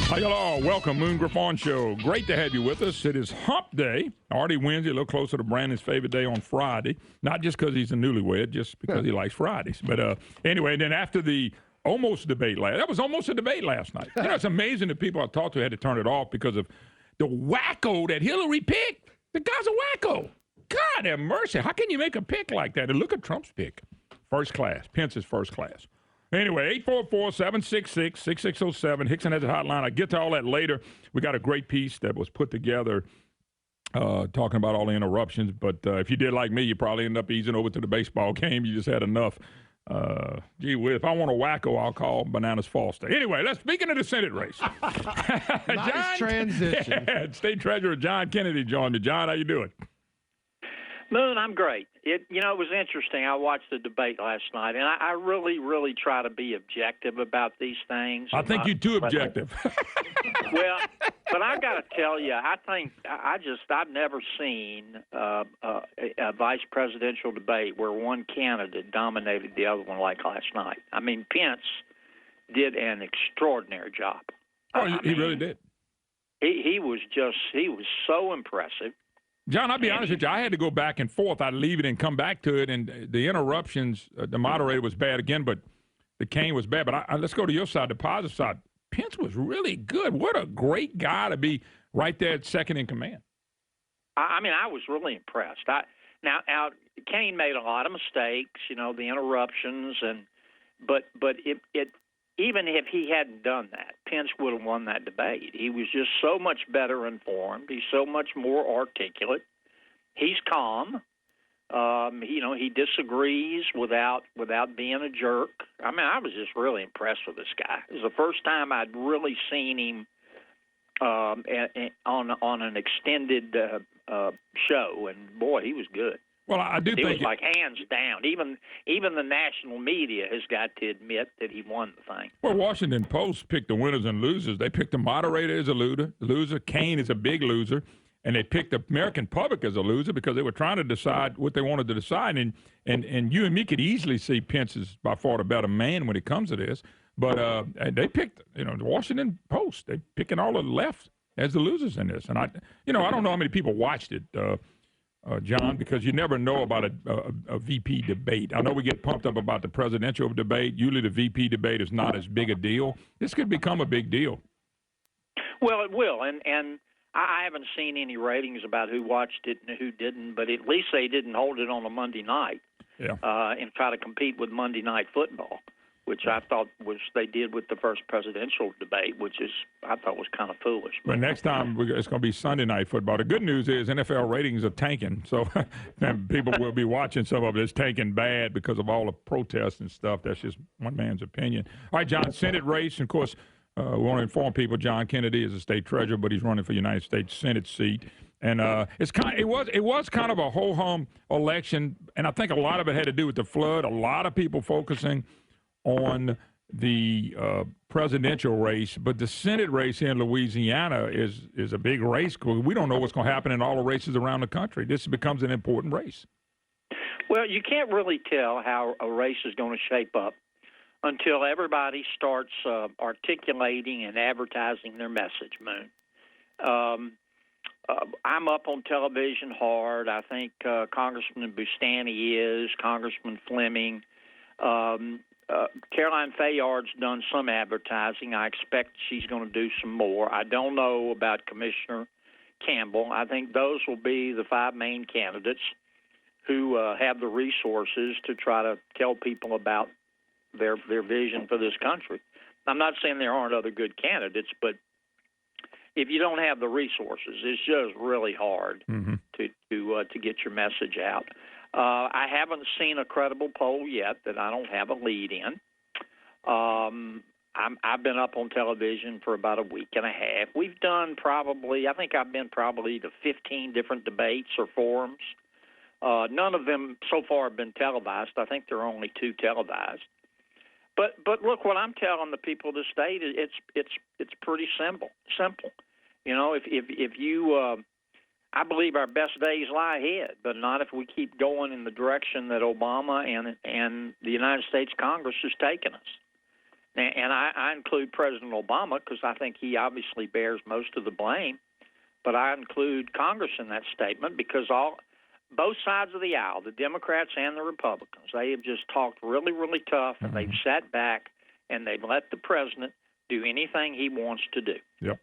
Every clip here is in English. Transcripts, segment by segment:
Hi, hello. Welcome, Moon Griffon Show. Great to have you with us. It is Hump Day. Already Wednesday, a little closer to Brandon's favorite day on Friday. Not just because he's a newlywed, just because he likes Fridays. But anyway, then after the almost debate that was almost a debate last night. You know, it's amazing that people I talked to had to turn it off because of the wacko that Hillary picked. The guy's a wacko. God have mercy. How can you make a pick like that? And look at Trump's pick. First class. Pence is first class. Anyway, 844-766-6607. Hickson has a hotline. I'll get to all that later. We got a great piece that was put together talking about all the interruptions. But if you did like me, you probably end up easing over to the baseball game. You just had enough. Gee whiz, if I want a wacko, I'll call Bananas Foster. Anyway, speaking of the Senate race. Nice transition. Yeah, State Treasurer John Kennedy joined me. John, how you doing? Moon, I'm great. It was interesting. I watched the debate last night, and I really, really try to be objective about these things. I think you're too objective. Well, but I got to tell you, I think I've never seen a vice presidential debate where one candidate dominated the other one like last night. I mean, Pence did an extraordinary job. He really did. He was so impressive. John, I'll be honest with you. I had to go back and forth. I'd leave it and come back to it, and the interruptions, the moderator was bad again, but the cane was bad. But let's go to your side, the positive side. Pence was really good. What a great guy to be right there at second in command. I mean, I was really impressed. Now, Kane made a lot of mistakes, the interruptions, but even if he hadn't done that, Pence would have won that debate. He was just so much better informed. He's so much more articulate. He's calm. He disagrees without being a jerk. I mean, I was just really impressed with this guy. It was the first time I'd really seen him on an extended show, and boy, he was good. Well, I do think it was like hands down. Even the national media has got to admit that he won the thing. Well, Washington Post picked the winners and losers. They picked the moderator as a loser. Kane is a big loser. And they picked the American public as a loser because they were trying to decide what they wanted to decide. And you and me could easily see Pence is by far the better man when it comes to this. But they picked, the Washington Post. They picking all the left as the losers in this. And I don't know how many people watched it. John, because you never know about a VP debate. I know we get pumped up about the presidential debate. Usually the VP debate is not as big a deal. This could become a big deal. Well, it will, and I haven't seen any ratings about who watched it and who didn't, but at least they didn't hold it on a Monday night and try to compete with Monday Night Football, which I thought they did with the first presidential debate, which I thought was kind of foolish. But next time it's going to be Sunday Night Football. The good news is NFL ratings are tanking, so people will be watching some of it. It's tanking bad because of all the protests and stuff. That's just one man's opinion. All right, John, Senate race. Of course, we want to inform people John Kennedy is a state treasurer, but he's running for United States Senate seat. And it was kind of a ho-hum election, and I think a lot of it had to do with the flood. A lot of people focusing on the presidential race, but the Senate race here in Louisiana is a big race because we don't know what's going to happen in all the races around the country. This becomes an important race. Well, you can't really tell how a race is going to shape up until everybody starts articulating and advertising their message, Moon. I'm up on television hard. I think Congressman Bustani is, Congressman Fleming. Caroline Fayard's done some advertising. I expect she's going to do some more. I don't know about Commissioner Campbell. I think those will be the five main candidates who have the resources to try to tell people about their vision for this country. I'm not saying there aren't other good candidates, but if you don't have the resources, it's just really hard to get your message out. I haven't seen a credible poll yet that I don't have a lead in. I've been up on television for about a week and a half. We've done I think I've been probably to 15 different debates or forums. None of them so far have been televised. I think there are only 2 televised. But look, what I'm telling the people of the state is it's pretty simple. If you I believe our best days lie ahead, but not if we keep going in the direction that Obama and the United States Congress has taken us. And I include President Obama because I think he obviously bears most of the blame. But I include Congress in that statement because both sides of the aisle, the Democrats and the Republicans, they have just talked really, really tough, and they've sat back and they've let the president do anything he wants to do. Yep.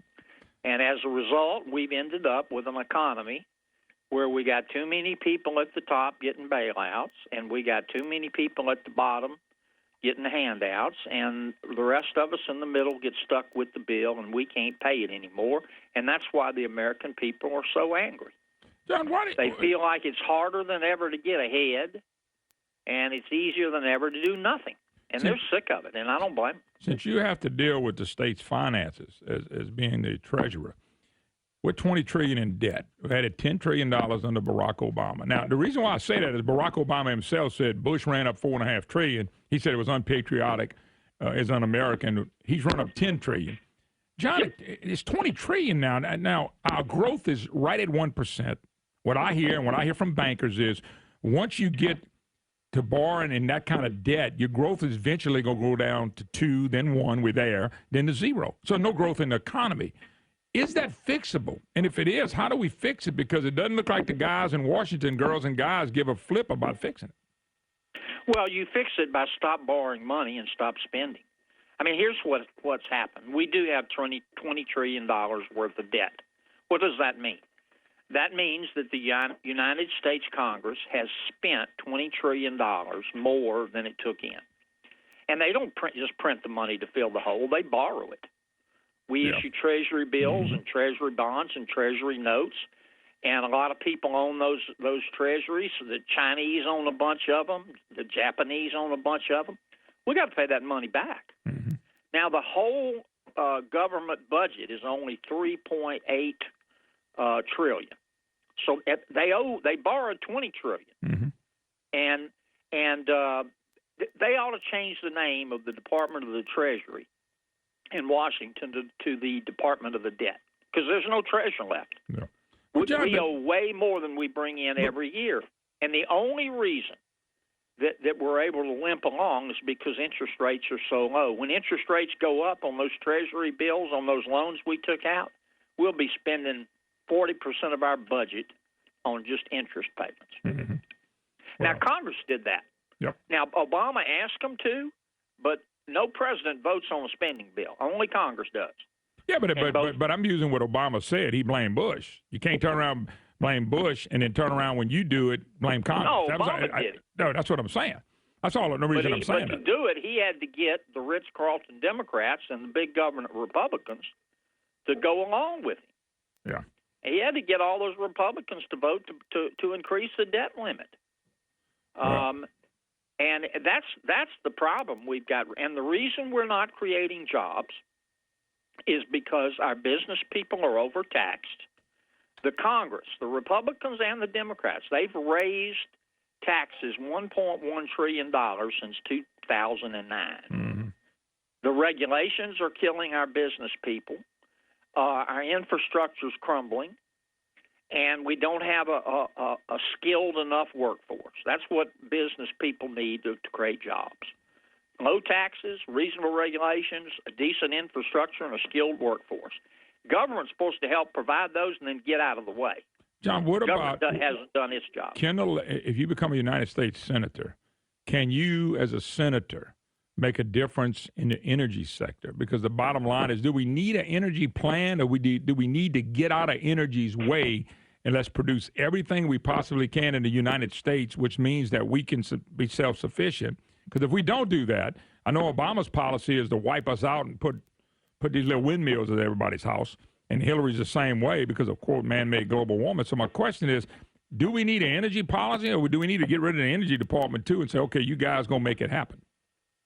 And as a result, we've ended up with an economy where we got too many people at the top getting bailouts, and we got too many people at the bottom getting handouts, and the rest of us in the middle get stuck with the bill, and we can't pay it anymore. And that's why the American people are so angry. John, they feel like it's harder than ever to get ahead, and it's easier than ever to do nothing. And they're sick of it, and I don't blame them. Since you have to deal with the state's finances as being the treasurer, we're $20 trillion in debt. We had $10 trillion under Barack Obama. Now, the reason why I say that is Barack Obama himself said Bush ran up $4.5 trillion. He said it was unpatriotic, is un-American. He's run up $10 trillion. John, it's $20 trillion now. Now, our growth is right at 1%. What I hear and what I hear from bankers is once you get to borrowing in that kind of debt, your growth is eventually going to go down to 2, then 1, we're there, then to 0. So no growth in the economy. Is that fixable? And if it is, how do we fix it? Because it doesn't look like the guys in Washington, girls and guys, give a flip about fixing it. Well, you fix it by stop borrowing money and stop spending. I mean, here's what's happened. We do have $20 trillion worth of debt. What does that mean? That means that the United States Congress has spent $20 trillion more than it took in. And they don't just print the money to fill the hole. They borrow it. We issue Treasury bills and Treasury bonds and Treasury notes, and a lot of people own those Treasuries. The Chinese own a bunch of them. The Japanese own a bunch of them. We got to pay that money back. Mm-hmm. Now, the whole government budget is only $3.8 trillion. So they borrowed $20 trillion, and they ought to change the name of the Department of the Treasury in Washington to the Department of the Debt, because there's no treasure left. No. We owe way more than we bring in every year, and the only reason that we're able to limp along is because interest rates are so low. When interest rates go up on those Treasury bills, on those loans we took out, we'll be spending 40% of our budget on just interest payments. Mm-hmm. Now, Congress did that. Yep. Now, Obama asked them to, but no president votes on a spending bill. Only Congress does. Yeah, but I'm using what Obama said. He blamed Bush. You can't turn around, blame Bush, and then turn around when you do it, blame Congress. No, Obama did it. No, that's what I'm saying. That's all the reason I'm saying But to do it, he had to get the Ritz-Carlton Democrats and the big government Republicans to go along with him. Yeah. He had to get all those Republicans to vote to increase the debt limit. And that's the problem we've got. And the reason we're not creating jobs is because our business people are overtaxed. The Congress, the Republicans and the Democrats, they've raised taxes $1.1 trillion since 2009. Mm-hmm. The regulations are killing our business people. Our infrastructure is crumbling, and we don't have a skilled enough workforce. That's what business people need to create jobs. Low taxes, reasonable regulations, a decent infrastructure, and a skilled workforce. Government's supposed to help provide those and then get out of the way. John, what Government about hasn't done its job. Kendall, if you become a United States Senator, can you, as a senator, make a difference in the energy sector? Because the bottom line is, do we need an energy plan, or do we need to get out of energy's way and let's produce everything we possibly can in the United States, which means that we can be self-sufficient? Because if we don't do that, I know Obama's policy is to wipe us out and put these little windmills at everybody's house, and Hillary's the same way because of, quote, man-made global warming. So my question is, do we need an energy policy, or do we need to get rid of the energy department too and say, okay, you guys going to make it happen?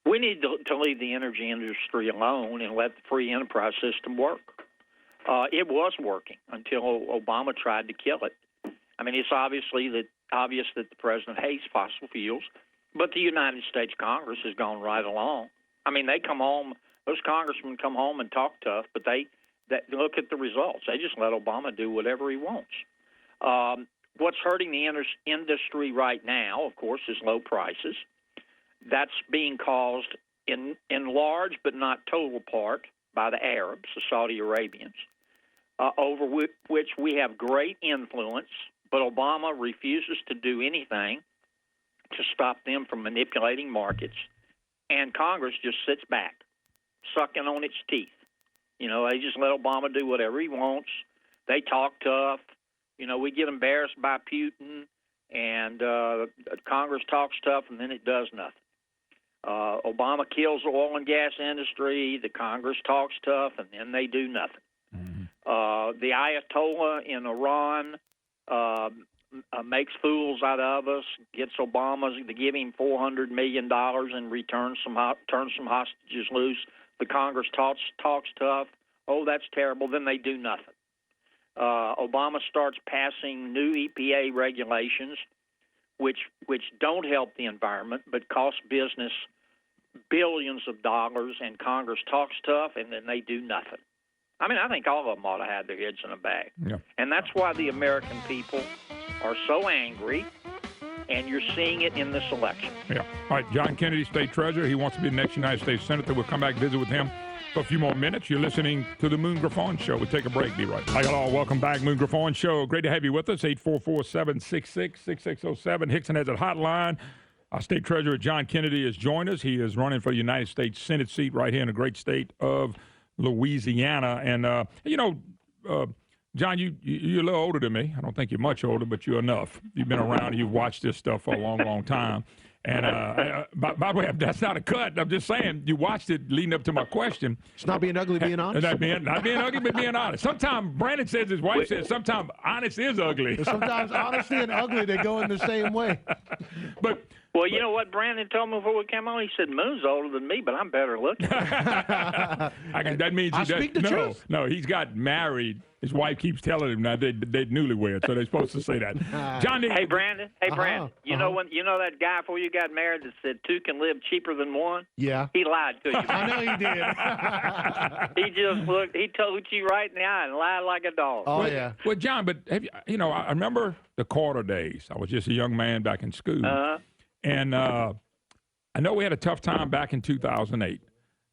We need to leave the energy industry alone and let the free enterprise system work. It was working until Obama tried to kill it. I mean, it's obvious that the president hates fossil fuels, but the United States Congress has gone right along. I mean, they come home; those congressmen come home and talk tough, but they look at the results. They just let Obama do whatever he wants. What's hurting the industry right now, of course, is low prices. That's being caused in large but not total part by the Arabs, the Saudi Arabians, over which we have great influence, but Obama refuses to do anything to stop them from manipulating markets, and Congress just sits back, sucking on its teeth. They just let Obama do whatever he wants. They talk tough. We get embarrassed by Putin, and Congress talks tough, and then it does nothing. Obama kills the oil and gas industry. The Congress talks tough, and then they do nothing. Mm-hmm. The Ayatollah in Iran makes fools out of us, gets Obama to give him $400 million and turns some hostages loose. The Congress talks tough. Oh, that's terrible. Then they do nothing. Obama starts passing new EPA regulations, which don't help the environment but cost business billions of dollars, and Congress talks tough, and then they do nothing. I mean, I think all of them ought to have their heads in a bag. Yeah. And that's why the American people are so angry, and you're seeing it in this election. Yeah. All right, John Kennedy, State Treasurer. He wants to be the next United States Senator. We'll come back and visit with him for a few more minutes. You're listening to the Moon Griffon Show. We'll take a break. Be right back. Hi, hello. Welcome back, Moon Griffon Show. Great to have you with us. 844-766-6607. Hickson has a hotline. Our State Treasurer, John Kennedy, has joined us. He is running for the United States Senate seat right here in the great state of Louisiana. And, John, you're a little older than me. I don't think you're much older, but you're enough. You've been around. You've watched this stuff for a long, long time. And by the way, that's not a cut. I'm just saying you watched it leading up to my question. It's not being ugly, being honest. Not being ugly, but being honest. Sometimes Brandon says, his wife says, sometimes honest is ugly. Sometimes honesty and ugly, they go in the same way. Well, you know what Brandon told me before we came on? He said, Moon's older than me, but I'm better looking. That means I speak the truth. No, he's got married. His wife keeps telling him now they're newlyweds, so they're supposed to say that. John, hey, Brandon. You know that guy before you got married that said two can live cheaper than one? Yeah. He lied to you. I know he did. He just looked. He told you right in the eye and lied like a dog. Oh, yeah. Well, John, but have I remember the Carter days. I was just a young man back in school. And I know we had a tough time back in 2008.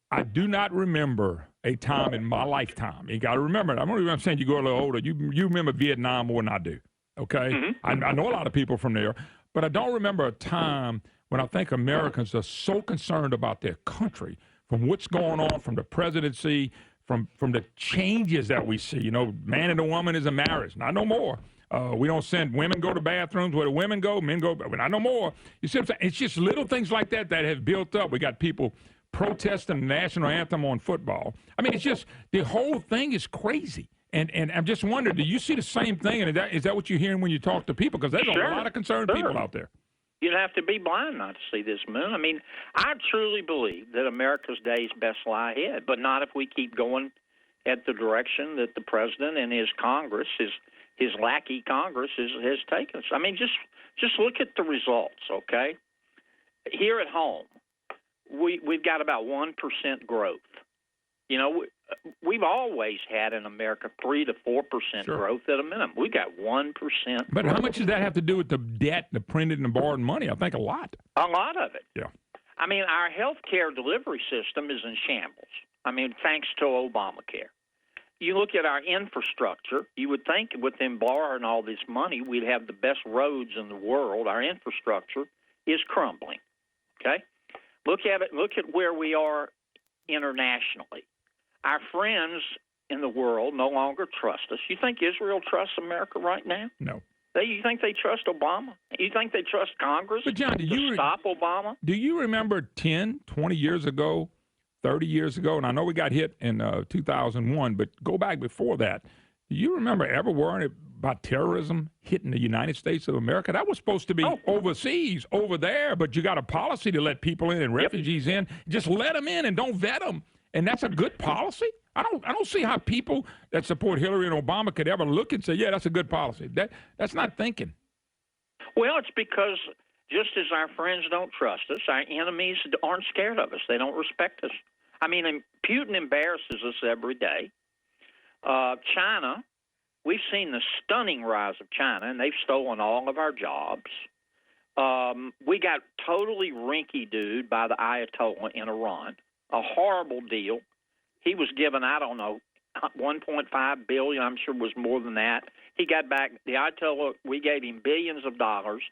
I do not remember a time in my lifetime. You got to remember it. I'm saying you go a little older. You remember Vietnam more than I do, okay? Mm-hmm. I know a lot of people from there, but I don't remember a time when I think Americans are so concerned about their country, from what's going on, from the presidency, from the changes that we see. Man and a woman is a marriage. Not no more. We don't send women go to bathrooms where the women go, men go, but not no more. You see what I'm saying? It's just little things like that have built up. We got people protesting the national anthem on football. I mean, it's just the whole thing is crazy. And I'm just wondering, do you see the same thing? And is that what you're hearing when you talk to people? Because there's a lot of concerned people out there. You'd have to be blind not to see this, Moon. I mean, I truly believe that America's days best lie ahead, but not if we keep going at the direction that the president and his Congress, his lackey Congress, has taken us. I mean, just look at the results, okay? Here at home, we've got about 1% growth. We've always had in America 3 to 4% growth at a minimum. We got 1%. But how much does that have to do with the debt, the printed and borrowed money? I think a lot. A lot of it. Yeah. I mean, our health care delivery system is in shambles. I mean, thanks to Obamacare. You look at our infrastructure, you would think with them borrowing all this money, we'd have the best roads in the world. Our infrastructure is crumbling, okay? Look at it. Look at where we are internationally. Our friends in the world no longer trust us. You think Israel trusts America right now? No. You think they trust Obama? You think they trust Congress to stop Obama? Do you remember 10, 20 years ago, 30 years ago, and I know we got hit in 2001, but go back before that. Do you remember ever worrying about terrorism hitting the United States of America? That was supposed to be overseas, over there, but you got a policy to let people in and refugees in. Just let them in and don't vet them, and that's a good policy? I don't see how people that support Hillary and Obama could ever look and say, yeah, that's a good policy. That's not thinking. Well, it's because just as our friends don't trust us, our enemies aren't scared of us. They don't respect us. I mean, Putin embarrasses us every day. China, we've seen the stunning rise of China, and they've stolen all of our jobs. We got totally rinky-dooed by the Ayatollah in Iran. A horrible deal. He was given, I don't know, $1.5 billion. I'm sure it was more than that. He got back the Ayatollah. We gave him billions of dollars,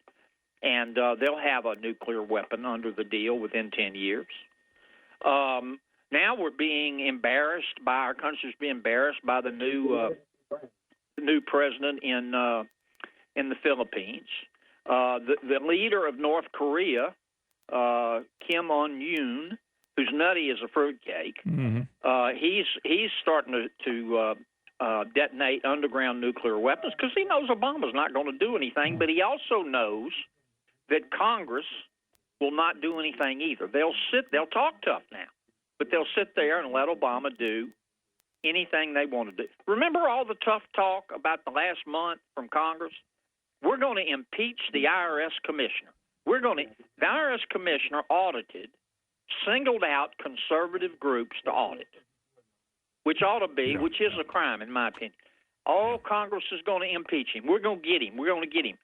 and they'll have a nuclear weapon under the deal within 10 years. Now we're being embarrassed by our country's being embarrassed by the new president in the Philippines. The leader of North Korea, Kim Jong-un, who's nutty as a fruitcake, he's starting to detonate underground nuclear weapons because he knows Obama's not going to do anything, but he also knows that Congress will not do anything either. They'll talk tough now, but they'll sit there and let Obama do anything they want to do. Remember all the tough talk about the last month from Congress? We're going to impeach the IRS commissioner. The IRS commissioner singled out conservative groups to audit, which ought to be, which is a crime in my opinion. All Congress is going to impeach him. We're going to get him. We're going to get him.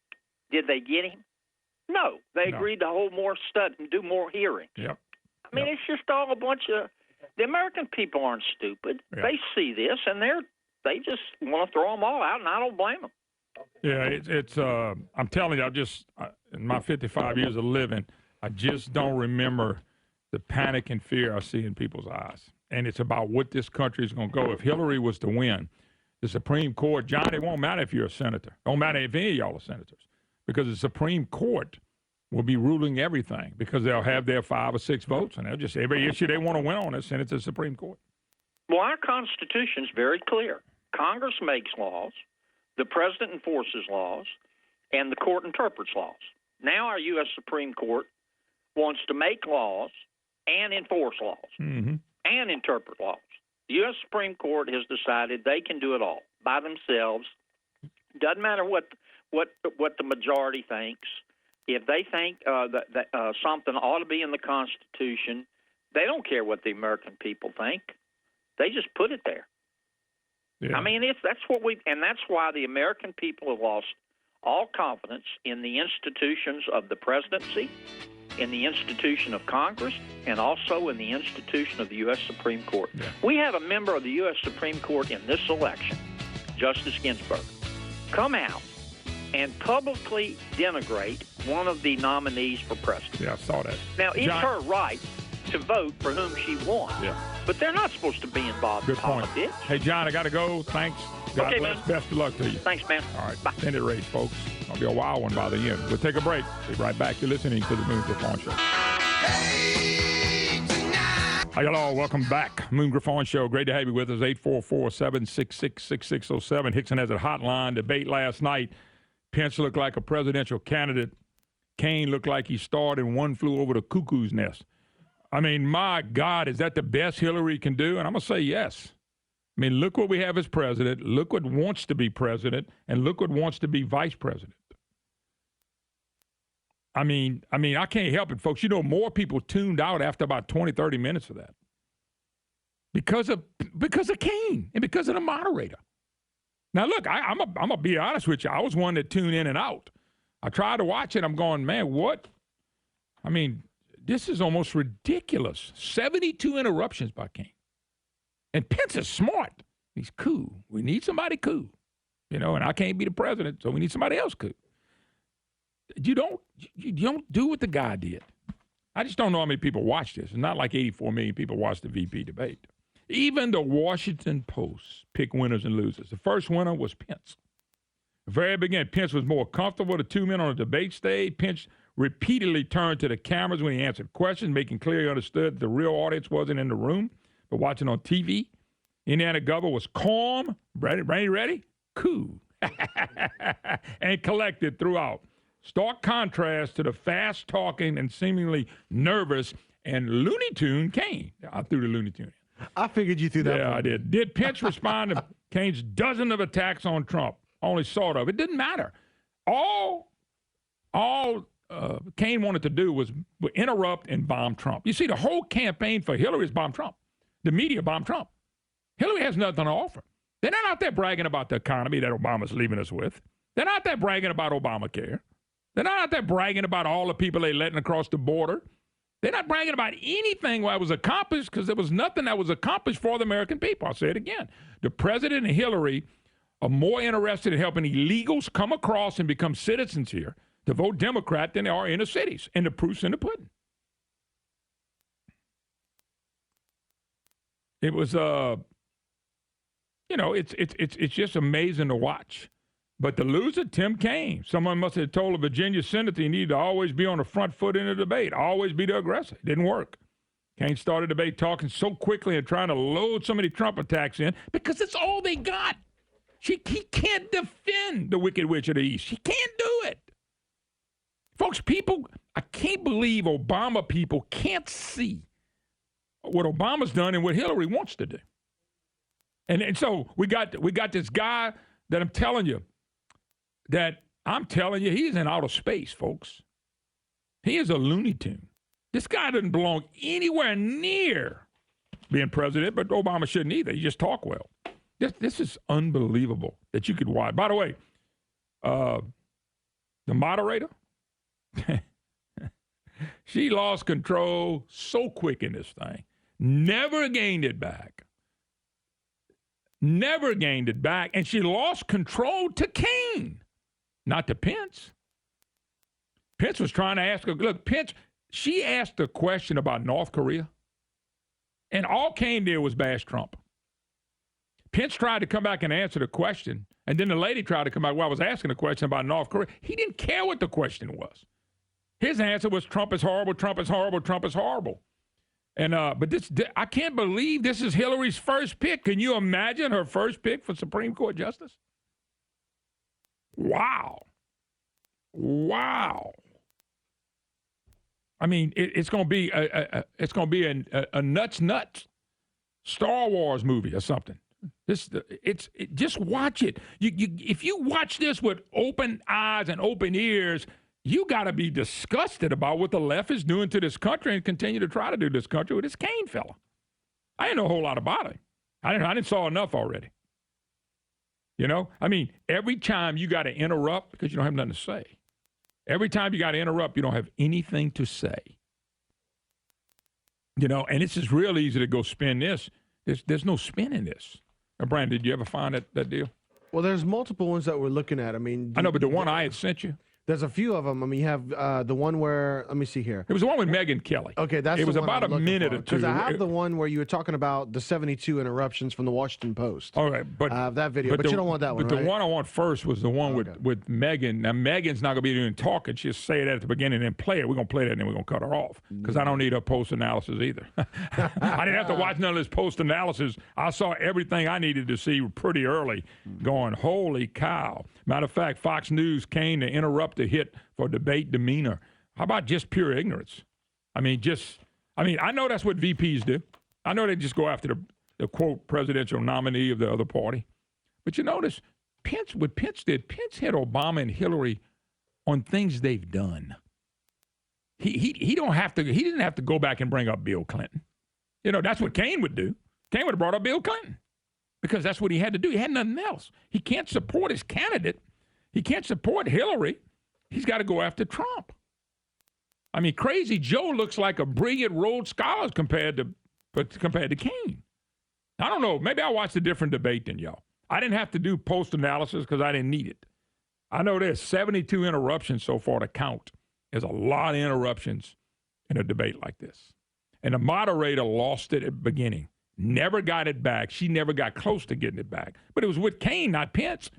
Did they get him? No. They agreed to hold more study and do more hearings. Yep. I mean, it's just all a bunch of – the American people aren't stupid. Yep. They see this, and they just want to throw them all out, and I don't blame them. Yeah, it's I'm telling you, in my 55 years of living, I just don't remember the panic and fear I see in people's eyes. And it's about what this country is going to go. If Hillary was to win the Supreme Court, John, it won't matter if you're a senator. It won't matter if any of y'all are senators, because the Supreme Court will be ruling everything because they'll have their 5 or 6 votes, and they'll just every issue they want to win on, they'll send it to the Supreme Court. Well, our Constitution is very clear. Congress makes laws, the president enforces laws, and the court interprets laws. Now our U.S. Supreme Court wants to make laws and enforce laws and interpret laws. The U.S. Supreme Court has decided they can do it all by themselves. Doesn't matter what the majority thinks. If they think that something ought to be in the Constitution, they don't care what the American people think. They just put it there. Yeah. I mean, that's why the American people have lost all confidence in the institutions of the presidency, in the institution of Congress, and also in the institution of the U.S. Supreme Court. Yeah. We have a member of the U.S. Supreme Court in this election, Justice Ginsburg, come out and publicly denigrate one of the nominees for president. Yeah, I saw that. Now, it's her right to vote for whom she wants. Yeah. But they're not supposed to be involved in politics. Good point. Hey, John, I got to go. Thanks. God bless. Man. Best of luck to you. Thanks, man. All right. Bye. End it race, folks. It'll be a wild one by the end. We'll take a break. Be right back. You're listening to the Moon Griffon Show. Hey, hi, y'all. Welcome back. Moon Griffon Show. Great to have you with us. 844-766-6607. Hickson has a hotline debate last night. Pence looked like a presidential candidate. Kane looked like he starred in One Flew Over the Cuckoo's Nest. I mean, my God, is that the best Hillary can do? And I'm going to say yes. I mean, look what we have as president. Look what wants to be president. And look what wants to be vice president. I mean, I can't help it, folks. You know, more people tuned out after about 20, 30 minutes of that. Because of Kane and because of the moderator. Now, look, I'm going to be honest with you. I was one that tuned in and out. I tried to watch it. I'm going, man, what? I mean, this is almost ridiculous. 72 interruptions by Kane. And Pence is smart. He's cool. We need somebody cool. You know, and I can't be the president, so we need somebody else cool. You don't do what the guy did. I just don't know how many people watch this. It's not like 84 million people watch the VP debate. Even the Washington Post pick winners and losers. The first winner was Pence. The very beginning, Pence was more comfortable. The 2 men on the debate stage, Pence repeatedly turned to the cameras when he answered questions, making clear he understood the real audience wasn't in the room, but watching on TV. Indiana governor was calm, ready, cool, and collected throughout. Stark contrast to the fast-talking and seemingly nervous and Looney Tune Kane. I threw the Looney Tune in. I figured you threw that. Yeah, I did. Did Pence respond to Kane's dozen of attacks on Trump? Only sort of. It didn't matter. All Kane wanted to do was interrupt and bomb Trump. You see, the whole campaign for Hillary is bomb Trump. The media bomb Trump. Hillary has nothing to offer. They're not out there bragging about the economy that Obama's leaving us with. They're not out there bragging about Obamacare. They're not out there bragging about all the people they letting across the border. They're not bragging about anything that was accomplished because there was nothing that was accomplished for the American people. I'll say it again. The president and Hillary are more interested in helping illegals come across and become citizens here to vote Democrat than they are in the cities. And the proof's in the pudding. It was, it's just amazing to watch. But the loser, Tim Kaine, someone must have told a Virginia senator he needed to always be on the front foot in the debate, always be the aggressor. It didn't work. Kaine started the debate talking so quickly and trying to load so many Trump attacks in because it's all they got. He can't defend the Wicked Witch of the East. He can't do it. Folks, I can't believe Obama people can't see what Obama's done and what Hillary wants to do. And so we got this guy that I'm telling you, he's in outer space, folks. He is a Looney Tune. This guy doesn't belong anywhere near being president, but Obama shouldn't either. He just talk well. This is unbelievable that you could watch. By the way, the moderator, she lost control so quick in this thing. Never gained it back. And she lost control to Kaine. Not to Pence. Pence was trying to ask her, look, Pence, she asked a question about North Korea, and all Kaine did was bash Trump. Pence tried to come back and answer the question, and then the lady tried to come back while I was asking a question about North Korea. He didn't care what the question was. His answer was Trump is horrible, Trump is horrible, Trump is horrible. And but I can't believe this is Hillary's first pick. Can you imagine her first pick for Supreme Court Justice? Wow. I mean, it's going to be a nuts Star Wars movie or something. Just watch it. If you watch this with open eyes and open ears, you got to be disgusted about what the left is doing to this country and continue to try to do this country with this Kaine fella. I didn't know a whole lot about it. I didn't saw enough already. You know, I mean, every time you got to interrupt because you don't have nothing to say. Every time you got to interrupt, you don't have anything to say. You know, and it's just real easy to go spin this. There's no spin in this. Now, Brian, did you ever find that deal? Well, there's multiple ones that we're looking at. I mean, I know, but the one I had sent you. There's a few of them. I mean, you have the one where, let me see here. It was the one with Megyn Kelly. Okay, that's it was the one about I'm a minute or two. Because I have the one where you were talking about the 72 interruptions from the Washington Post. All right, but that video. But you don't want that one, But right? the one I want first was the one with Megyn. Now, Megan's not going to be doing talking. She'll say it at the beginning and then play it. We're going to play that and then we're going to cut her off because I don't need her post-analysis either. I didn't have to watch none of this post-analysis. I saw everything I needed to see pretty early going, holy cow. Matter of fact, Fox News came to interrupt the hit for debate demeanor. How about just pure ignorance? I mean, I know that's what VPs do. I know they just go after the quote presidential nominee of the other party. But you notice, Pence hit Obama and Hillary on things they've done. He didn't have to go back and bring up Bill Clinton. You know, that's what Kaine would do. Kaine would have brought up Bill Clinton because that's what he had to do. He had nothing else. He can't support his candidate. He can't support Hillary. He's got to go after Trump. I mean, Crazy Joe looks like a brilliant Rhodes Scholar compared to Kaine. I don't know. Maybe I watched a different debate than y'all. I didn't have to do post-analysis because I didn't need it. I know there's 72 interruptions so far to count. There's a lot of interruptions in a debate like this. And the moderator lost it at the beginning. Never got it back. She never got close to getting it back. But it was with Kaine, not Pence.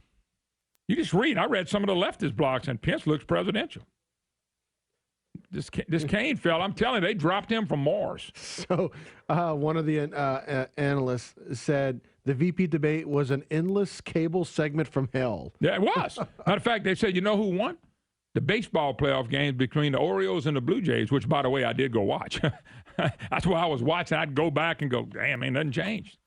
You just read. I read some of the leftist blogs, and Pence looks presidential. This Kaine fella, I'm telling you, they dropped him from Mars. So one of the analysts said the VP debate was an endless cable segment from hell. Yeah, it was. Matter of fact, they said, you know who won? The baseball playoff games between the Orioles and the Blue Jays, which, by the way, I did go watch. That's why I was watching. I'd go back and go, damn, ain't nothing changed.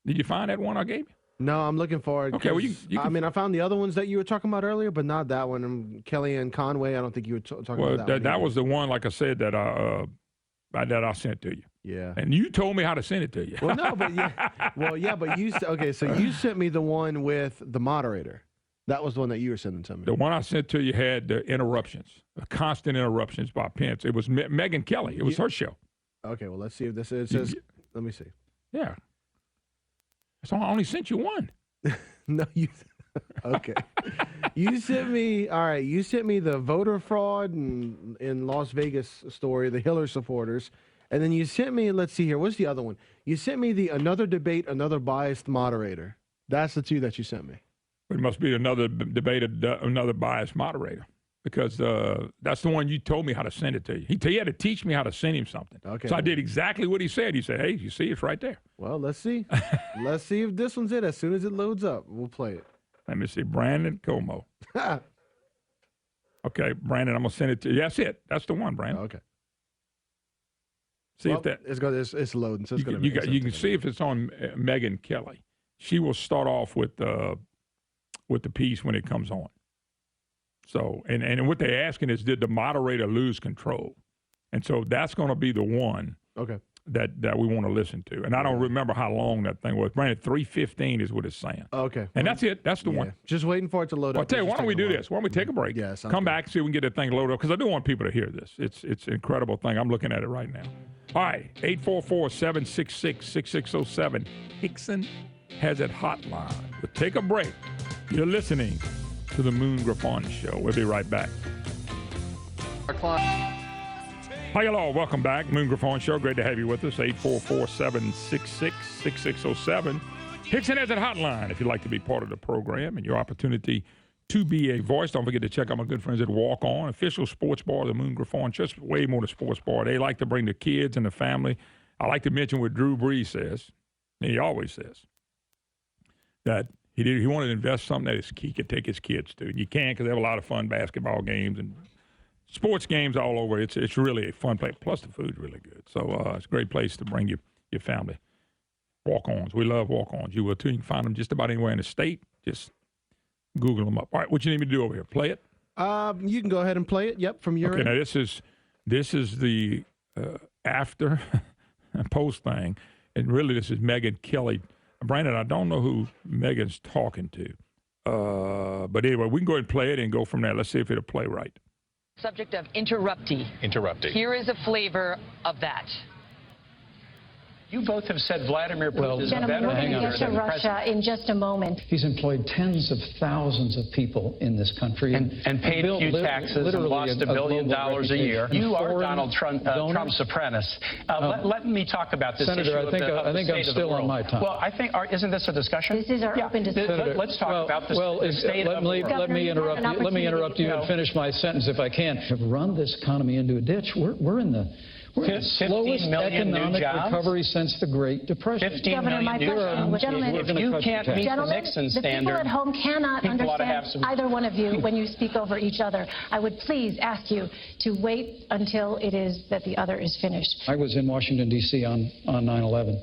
Did you find that one I gave you? No, I'm looking for it. Okay, well, you can, I mean, I found the other ones that you were talking about earlier, but not that one. Kelly and Conway, I don't think you were talking about that one. That was the one, like I said, that I sent to you. Yeah. And you told me how to send it to you. Well, no, but yeah. Well, yeah, but you okay, so you sent me the one with the moderator. That was the one that you were sending to me. The one I sent to you had the interruptions, the constant interruptions by Pence. It was Megyn Kelly. It was her show. Okay, well, let's see if this is. It says, let me see. Yeah. So I only sent you one. No, you. Okay. You sent me. All right. You sent me the voter fraud in Las Vegas story, the Hillary supporters, and then you sent me. Let's see here. What's the other one? You sent me the another debate, another biased moderator. That's the two that you sent me. It must be another debate, another biased moderator, because that's the one you told me how to send it to you. He had to teach me how to send him something. Okay. So I did exactly what he said. He said, "Hey, you see, it's right there." Well, let's see. Let's see if this one's it. As soon as it loads up, we'll play it. Let me see. Brandon Como. Okay, Brandon, I'm going to send it to you. That's it. That's the one, Brandon. Okay. See if that. It's loading. So it's going to. You can see if it's on Megyn Kelly. She will start off with the piece when it comes on. So, and what they're asking is, did the moderator lose control? And so that's going to be the one. Okay. That we want to listen to. And I don't remember how long that thing was. Brandon, 3:15 is what it's saying. Okay. And that's it. That's the one. Just waiting for it to load Well, up. I'll tell you, why don't we do this? Why don't we take a break? Yeah, come back, see if we can get that thing loaded up, because I do want people to hear this. It's an incredible thing. I'm looking at it right now. All right, 844-766-6607. Hickson has it hotline. We'll take a break. You're listening to the Moon Griffon Show. We'll be right back. Hi, hello. Welcome back. Moon Griffon Show. Great to have you with us. 844-766-6607. Hickson has it hotline if you'd like to be part of the program and your opportunity to be a voice. Don't forget to check out my good friends at Walk On, official sports bar of the Moon Griffon. Just way more than sports bar. They like to bring the kids and the family. I like to mention what Drew Brees says, and he always says, that he wanted to invest something that he could take his kids to. You can, because they have a lot of fun basketball games and sports games all over. It's really a fun place. Plus, the food's really good. So it's a great place to bring your family. Walk-ons. We love walk-ons. You will, too. You can find them just about anywhere in the state. Just Google them up. All right, what you need me to do over here? Play it? You can go ahead and play it. Yep, from your end. Okay, now this is the after post thing. And really, this is Megyn Kelly. Brandon, I don't know who Megan's talking to. But anyway, we can go ahead and play it and go from there. Let's see if it'll play right. Subject of interruptee. Interruptee. Here is a flavor of that. You both have said Vladimir Putin is a Gentlemen, better we're going to leader get to than Russia in just a moment. He's employed tens of thousands of people in this country. And paid few taxes and lost $1 billion a year. You are Donald Trump's apprentice. Let me talk about this Senator, issue I think I'm still on my time. Well, I think, isn't this a discussion? This is our open discussion. Let's talk about the state of the world. Let me interrupt you and finish my sentence if I can. Have run this economy into a ditch. We're in the slowest economic recovery since the Great Depression. 15 million new jobs. Gentlemen, if you can't meet the Nixon standard, the people at home cannot understand either one of you when you speak over each other. I would please ask you to wait until it is that the other is finished. I was in Washington, D.C. on 9/11.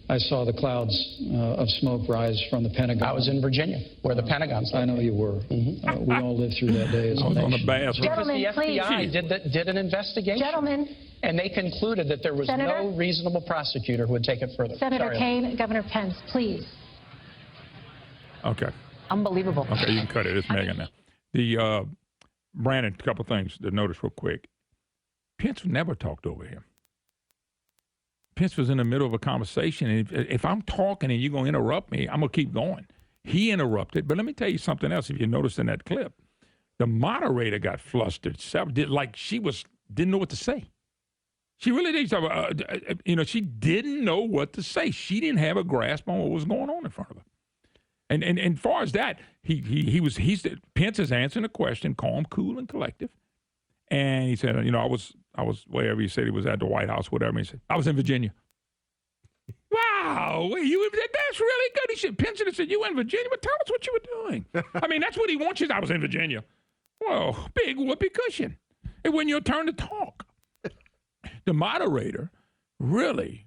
I saw the clouds of smoke rise from the Pentagon. I was in Virginia, where the Pentagon's I know you were. We all lived through that day as a nation. Because Gentlemen, the FBI did an investigation. Gentlemen. And they concluded that there was no reasonable prosecutor who would take it further. Senator Kaine, Governor Pence, please. Okay. Unbelievable. Okay, you can cut it. It's Megan now. The Brandon, a couple things to notice real quick. Pence never talked over him. Pence was in the middle of a conversation, and if I'm talking and you're going to interrupt me, I'm going to keep going. He interrupted, but let me tell you something else. If you noticed in that clip, the moderator got flustered, like she didn't know what to say. She really did. She didn't know what to say. She didn't have a grasp on what was going on in front of her. And as far as that, Pence is answering the question, calm, cool, and collective. And he said, I was wherever he said he was at the White House, whatever. And he said, I was in Virginia. Wow, that's really good. He said, Pence said, you in Virginia? But tell us what you were doing. I mean, that's what he wants you. I was in Virginia. Well, big whoopee cushion. It wasn't your turn to talk. The moderator really,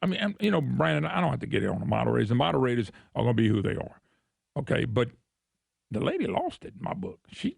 I mean, Brandon, I don't have to get it on the moderators. The moderators are going to be who they are. Okay, but the lady lost it in my book. She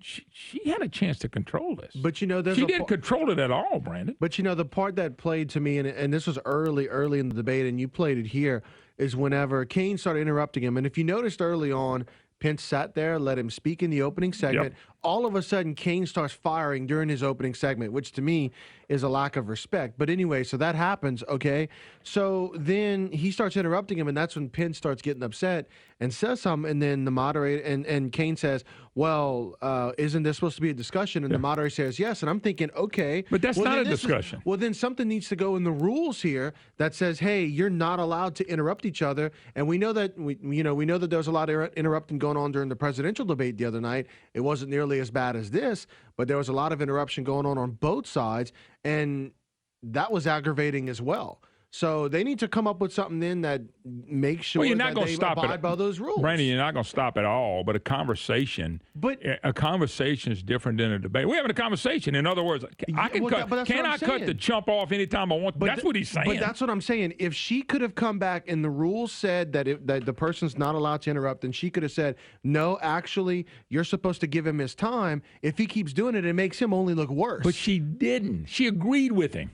had a chance to control this. But she didn't control it at all, Brandon. But the part that played to me, and this was early in the debate, and you played it here, is whenever Kaine started interrupting him. And if you noticed early on, Pence sat there, let him speak in the opening segment. Yep. All of a sudden, Kane starts firing during his opening segment, which to me is a lack of respect. But anyway, so that happens, okay? So then he starts interrupting him, and that's when Pence starts getting upset and says something, and then the moderator, and Kane says, well, isn't this supposed to be a discussion? And the moderator says, yes. And I'm thinking, okay. But that's not a discussion. Well, then something needs to go in the rules here that says, hey, you're not allowed to interrupt each other. And we know that, we know that there was a lot of interrupting going on during the presidential debate the other night. It wasn't nearly as bad as this, but there was a lot of interruption going on both sides, and that was aggravating as well. So they need to come up with something then that makes sure that they abide by those rules. Randy, you're not going to stop at all, but a conversation is different than a debate. We're having a conversation. In other words, I can cut the chump off anytime I want. That's what he's saying. But that's what I'm saying. If she could have come back and the rules said that the person's not allowed to interrupt, and she could have said, no, actually, you're supposed to give him his time. If he keeps doing it, it makes him only look worse. But she didn't. She agreed with him.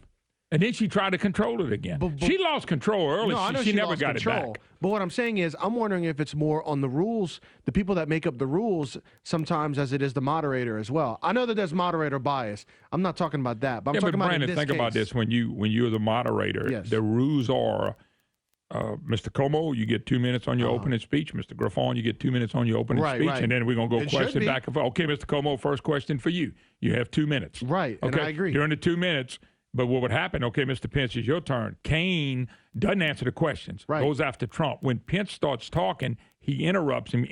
And then she tried to control it again. She lost control early. No, I know she never got control. it back. But what I'm saying is, I'm wondering if it's more on the rules, the people that make up the rules, sometimes as it is the moderator as well. I know that there's moderator bias. I'm not talking about that. But I'm talking about Brandon, in this case. about this. When you're the moderator, the rules are, Mr. Como, you get 2 minutes on your opening speech. Mr. Griffon, you get 2 minutes on your opening speech. And then we're going to go question back and forth. Okay, Mr. Como, first question for you. You have 2 minutes. Right, okay? And I agree. During the 2 minutes. But what would happen, okay, Mr. Pence, it's your turn. Kane doesn't answer the questions, goes after Trump. When Pence starts talking, he interrupts him,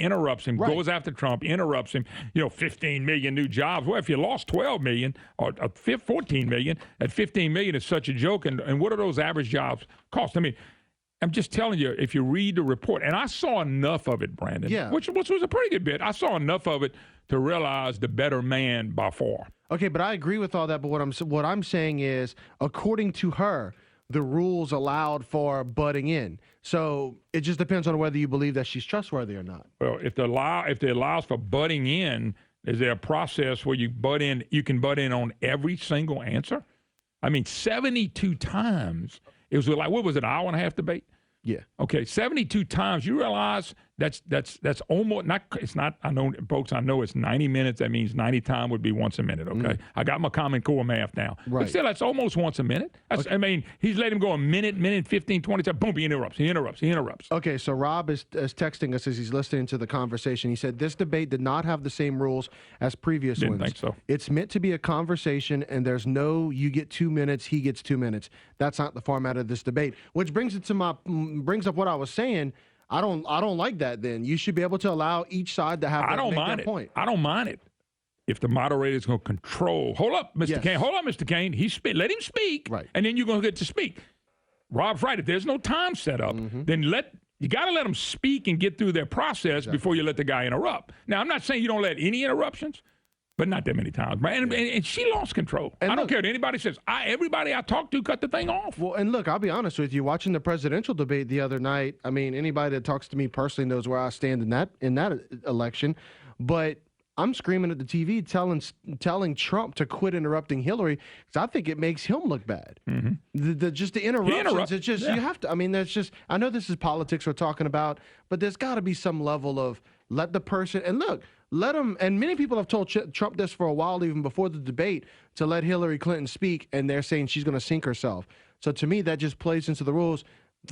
goes after Trump, interrupts him. 15 million new jobs. Well, if you lost 12 million or 14 million, at 15 million is such a joke. And what do those average jobs cost? I mean, I'm just telling you, if you read the report, and I saw enough of it, Brandon, which was a pretty good bit. I saw enough of it to realize the better man by far. Okay, but I agree with all that. But what I'm saying is, according to her, the rules allowed for butting in. So it just depends on whether you believe that she's trustworthy or not. Well, if it allows for butting in, is there a process where you butt in? You can butt in on every single answer. I mean, 72 times. It was like, what was it, an hour and a half debate? Yeah. Okay, 72 times. You realize that's almost not. It's not. I know, folks. I know it's 90 minutes. That means 90 time would be once a minute. Okay, I got my Common Core math now. Right. But still, that's almost once a minute. I mean, he's let him go a minute, 15, 20 times. Boom, he interrupts. Okay, so Rob is texting us as he's listening to the conversation. He said this debate did not have the same rules as previous ones. Didn't think so. It's meant to be a conversation, and there's no you get 2 minutes, he gets 2 minutes. That's not the format of this debate. Which brings up what I was saying. I don't like that. Then you should be able to allow each side to have. Point. I don't mind it. If the moderator is going to control, hold up, Mr. Kane. Hold up, Mr. Kane. Let him speak, and then you're going to get to speak. Rob's right. If there's no time set up, then you got to let them speak and get through their process before you let the guy interrupt. Now, I'm not saying you don't let any interruptions, but not that many times. And she lost control. And I don't care what anybody says. Everybody I talked to cut the thing off. Well, and look, I'll be honest with you. Watching the presidential debate the other night, I mean, anybody that talks to me personally knows where I stand in that election. But I'm screaming at the TV, telling Trump to quit interrupting Hillary because I think it makes him look bad. Just the interruptions. It's just you have to. I mean, there's just. I know this is politics we're talking about, but there's got to be some level of let the person and look. Let them, and many people have told Trump this for a while, even before the debate, to let Hillary Clinton speak, and they're saying she's going to sink herself. So to me, that just plays into the rules.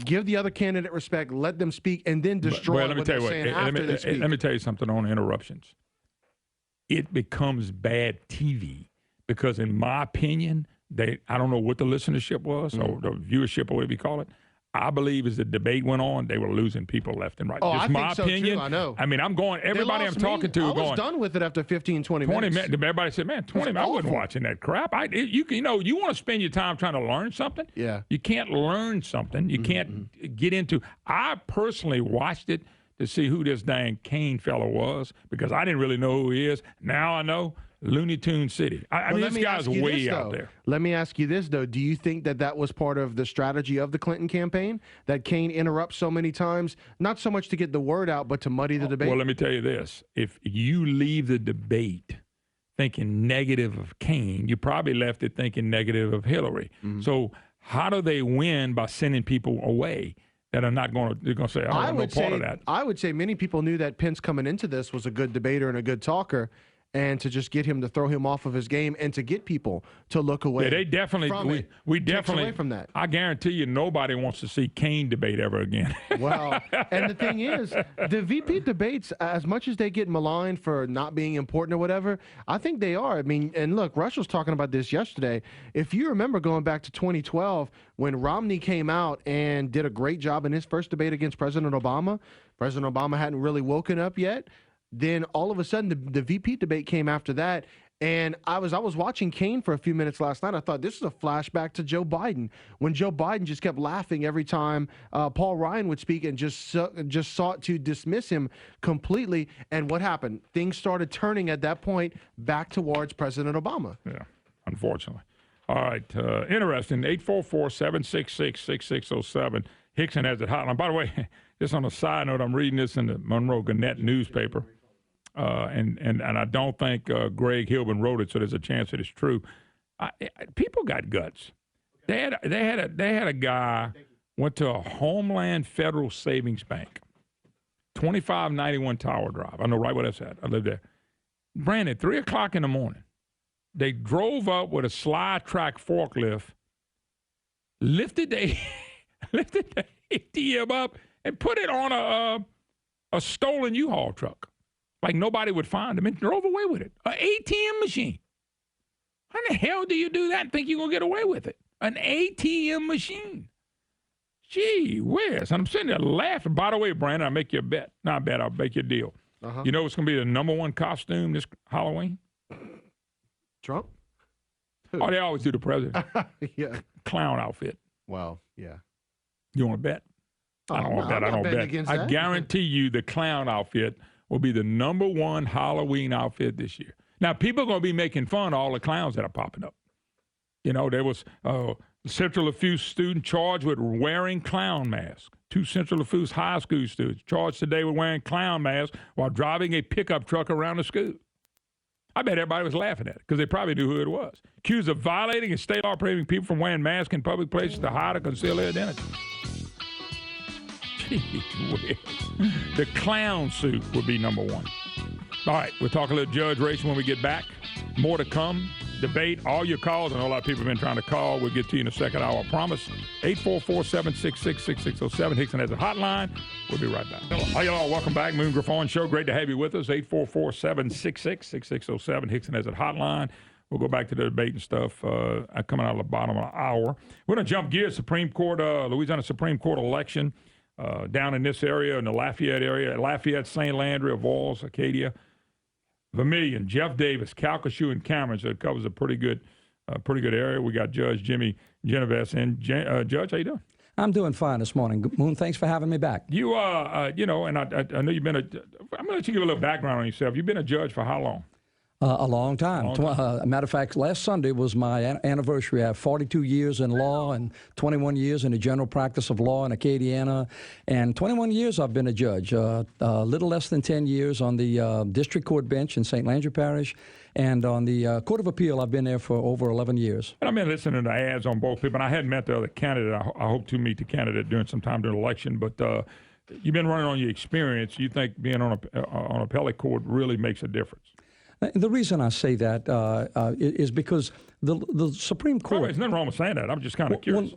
Give the other candidate respect, let them speak, and then destroy what they're saying after they speak. Let me tell you something on interruptions. It becomes bad TV because, in my opinion, I don't know what the listenership was or the viewership or whatever you call it. I believe as the debate went on, they were losing people left and right. Oh, Just I my think so opinion. Too, I know. I mean, I'm going, everybody I'm talking to I was done with it after 15, 20 minutes. Everybody said, man, 20 minutes. I wasn't watching that crap. You want to spend your time trying to learn something. Yeah. You can't learn something. You can't get into. I personally watched it to see who this dang Kane fellow was because I didn't really know who he is. Now I know. Looney Tune City. I mean, this guy's way out there. Let me ask you this, though. Do you think that was part of the strategy of the Clinton campaign, that Kane interrupts so many times, not so much to get the word out, but to muddy the debate? Well, let me tell you this. If you leave the debate thinking negative of Kane, you probably left it thinking negative of Hillary. So how do they win by sending people away? that are not going to. They're going to say, "I want no part of that." I would say many people knew that Pence coming into this was a good debater and a good talker, and to just get him to throw him off of his game and to get people to look away. Yeah, they definitely. From we definitely away from that. I guarantee you, nobody wants to see Kaine debate ever again. Well, and the thing is, the VP debates, as much as they get maligned for not being important or whatever, I think they are. I mean, and look, Rush was talking about this yesterday. If you remember going back to 2012, when Romney came out and did a great job in his first debate against President Obama hadn't really woken up yet. Then all of a sudden, the VP debate came after that. And I was watching Kaine for a few minutes last night. I thought this is a flashback to Joe Biden, when Joe Biden just kept laughing every time Paul Ryan would speak and just sought to dismiss him completely. And what happened? Things started turning at that point back towards President Obama. Yeah, unfortunately. All right, interesting. 844-766-6607. Hickson has it hotline. By the way, just on a side note, I'm reading this in the Monroe Gannett newspaper. And I don't think Greg Hilbin wrote it, so there's a chance that it's true. People got guts. They had a guy went to a Homeland Federal Savings Bank, 2591 Tower Drive. I know right where that's at. I live there. Brandon, 3 o'clock in the morning, they drove up with a slide track forklift, lifted the ATM up, and put it on a stolen U-Haul truck. Like nobody would find them, and drove away with it. An ATM machine. How the hell do you do that and think you're going to get away with it? An ATM machine. Gee whiz. And I'm sitting there laughing. By the way, Brandon, I'll make you a bet. Not a bet, I'll make you a deal. Uh-huh. You know what's going to be the #1 costume this Halloween? Trump? Who? Oh, they always do the president. Yeah. Clown outfit. Well, yeah. You want to bet? I don't want to bet. I don't bet. I guarantee you the clown outfit will be the #1 Halloween outfit this year. Now, people are going to be making fun of all the clowns that are popping up. You know, there was a Central Lafourche student charged with wearing clown masks. 2 Central Lafourche high school students charged today with wearing clown masks while driving a pickup truck around the school. I bet everybody was laughing at it because they probably knew who it was. Accused of violating a state law prohibiting people from wearing masks in public places to hide or conceal their identity. The clown suit will be #1. All right, we'll talk a little judge race when we get back. More to come. Debate, all your calls. I know a lot of people have been trying to call. We'll get to you in the second hour, I promise. 844-766-6607. Hickson has a hotline. We'll be right back. Hello, y'all. Welcome back. Moon Griffon Show. Great to have you with us. 844-766-6607. Hickson has a hotline. We'll go back to the debate and stuff coming out of the bottom of the hour. We're going to jump gears. Supreme Court, Louisiana Supreme Court election. Down in this area, in the Lafayette area, Lafayette, St. Landry, Avoyelles, Acadia, Vermilion, Jeff Davis, Calcasieu, and Cameron. So it covers a pretty good area. We got Judge Jimmy Genovese in. Judge, how you doing? I'm doing fine this morning. Moon, thanks for having me back. You, and I know you've been I'm going to let you give a little background on yourself. You've been a judge for how long? A long time. A matter of fact, last Sunday was my anniversary. I have 42 years in law and 21 years in the general practice of law in Acadiana. And 21 years I've been a judge. A little less than 10 years on the district court bench in St. Landry Parish. And on the Court of Appeal, I've been there for over 11 years. And I've been listening to ads on both people. And I hadn't met the other candidate. I hope to meet the candidate during some time during the election. But you've been running on your experience. You think being on appellate court really makes a difference? The reason I say that is because the Supreme Court... There's nothing wrong with saying that. I'm just kind of curious.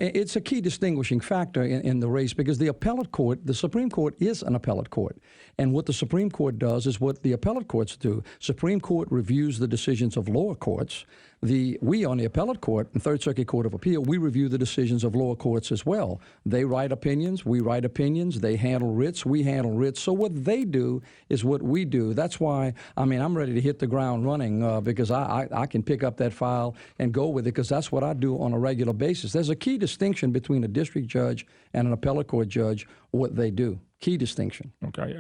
It's a key distinguishing factor in the race because the appellate court, the Supreme Court is an appellate court. And what the Supreme Court does is what the appellate courts do. Supreme Court reviews the decisions of lower courts. We on the appellate court, the Third Circuit Court of Appeal, we review the decisions of lower courts as well. They write opinions, we write opinions. They handle writs, we handle writs. So what they do is what we do. That's why, I'm ready to hit the ground running because I can pick up that file and go with it because that's what I do on a regular basis. There's a key distinction between a district judge and an appellate court judge, what they do. Key distinction. Okay.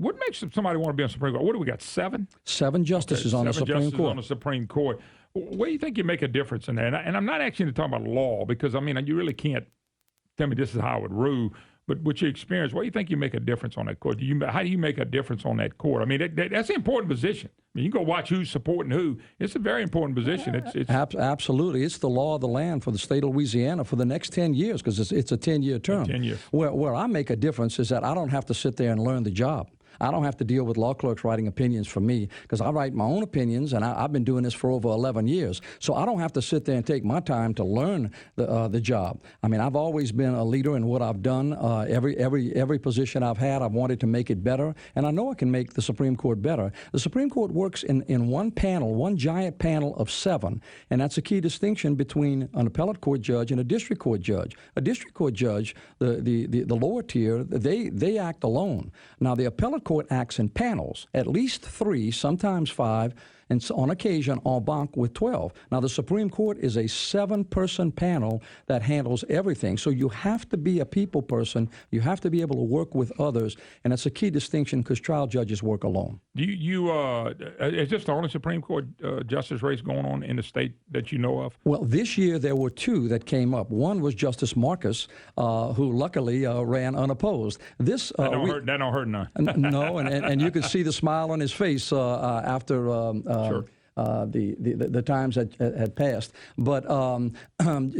What makes somebody want to be on the Supreme Court? What do we got, 7? 7 justices on the Supreme Court. On the Supreme Court. Where do you think you make a difference in that? And I'm not asking you to talk about law because, you really can't tell me this is how I would rule. But with your experience, what do you think you make a difference on that court? How do you make a difference on that court? I mean, that's an important position. I mean, you can go watch who's supporting who. It's a very important position. Absolutely. It's the law of the land for the state of Louisiana for the next 10 years because it's a 10-year term. 10 years. Where I make a difference is that I don't have to sit there and learn the job. I don't have to deal with law clerks writing opinions for me because I write my own opinions, and I've been doing this for over 11 years. So I don't have to sit there and take my time to learn the job. I mean, I've always been a leader in what I've done. Every position I've had, I've wanted to make it better, and I know I can make the Supreme Court better. The Supreme Court works in one panel, one giant panel of 7, and that's a key distinction between an appellate court judge and a district court judge. A district court judge, the lower tier, they act alone. Now, the appellate court acts in panels, at least 3, sometimes 5, and on occasion en banc with 12. Now, the Supreme Court is a 7-person panel that handles everything. So you have to be a people person. You have to be able to work with others, and that's a key distinction because trial judges work alone. Is this the only Supreme Court justice race going on in the state that you know of? Well, this year there were 2 that came up. One was Justice Marcus, who luckily ran unopposed. That don't hurt none. No, and you could see the smile on his face after sure. The times had passed. But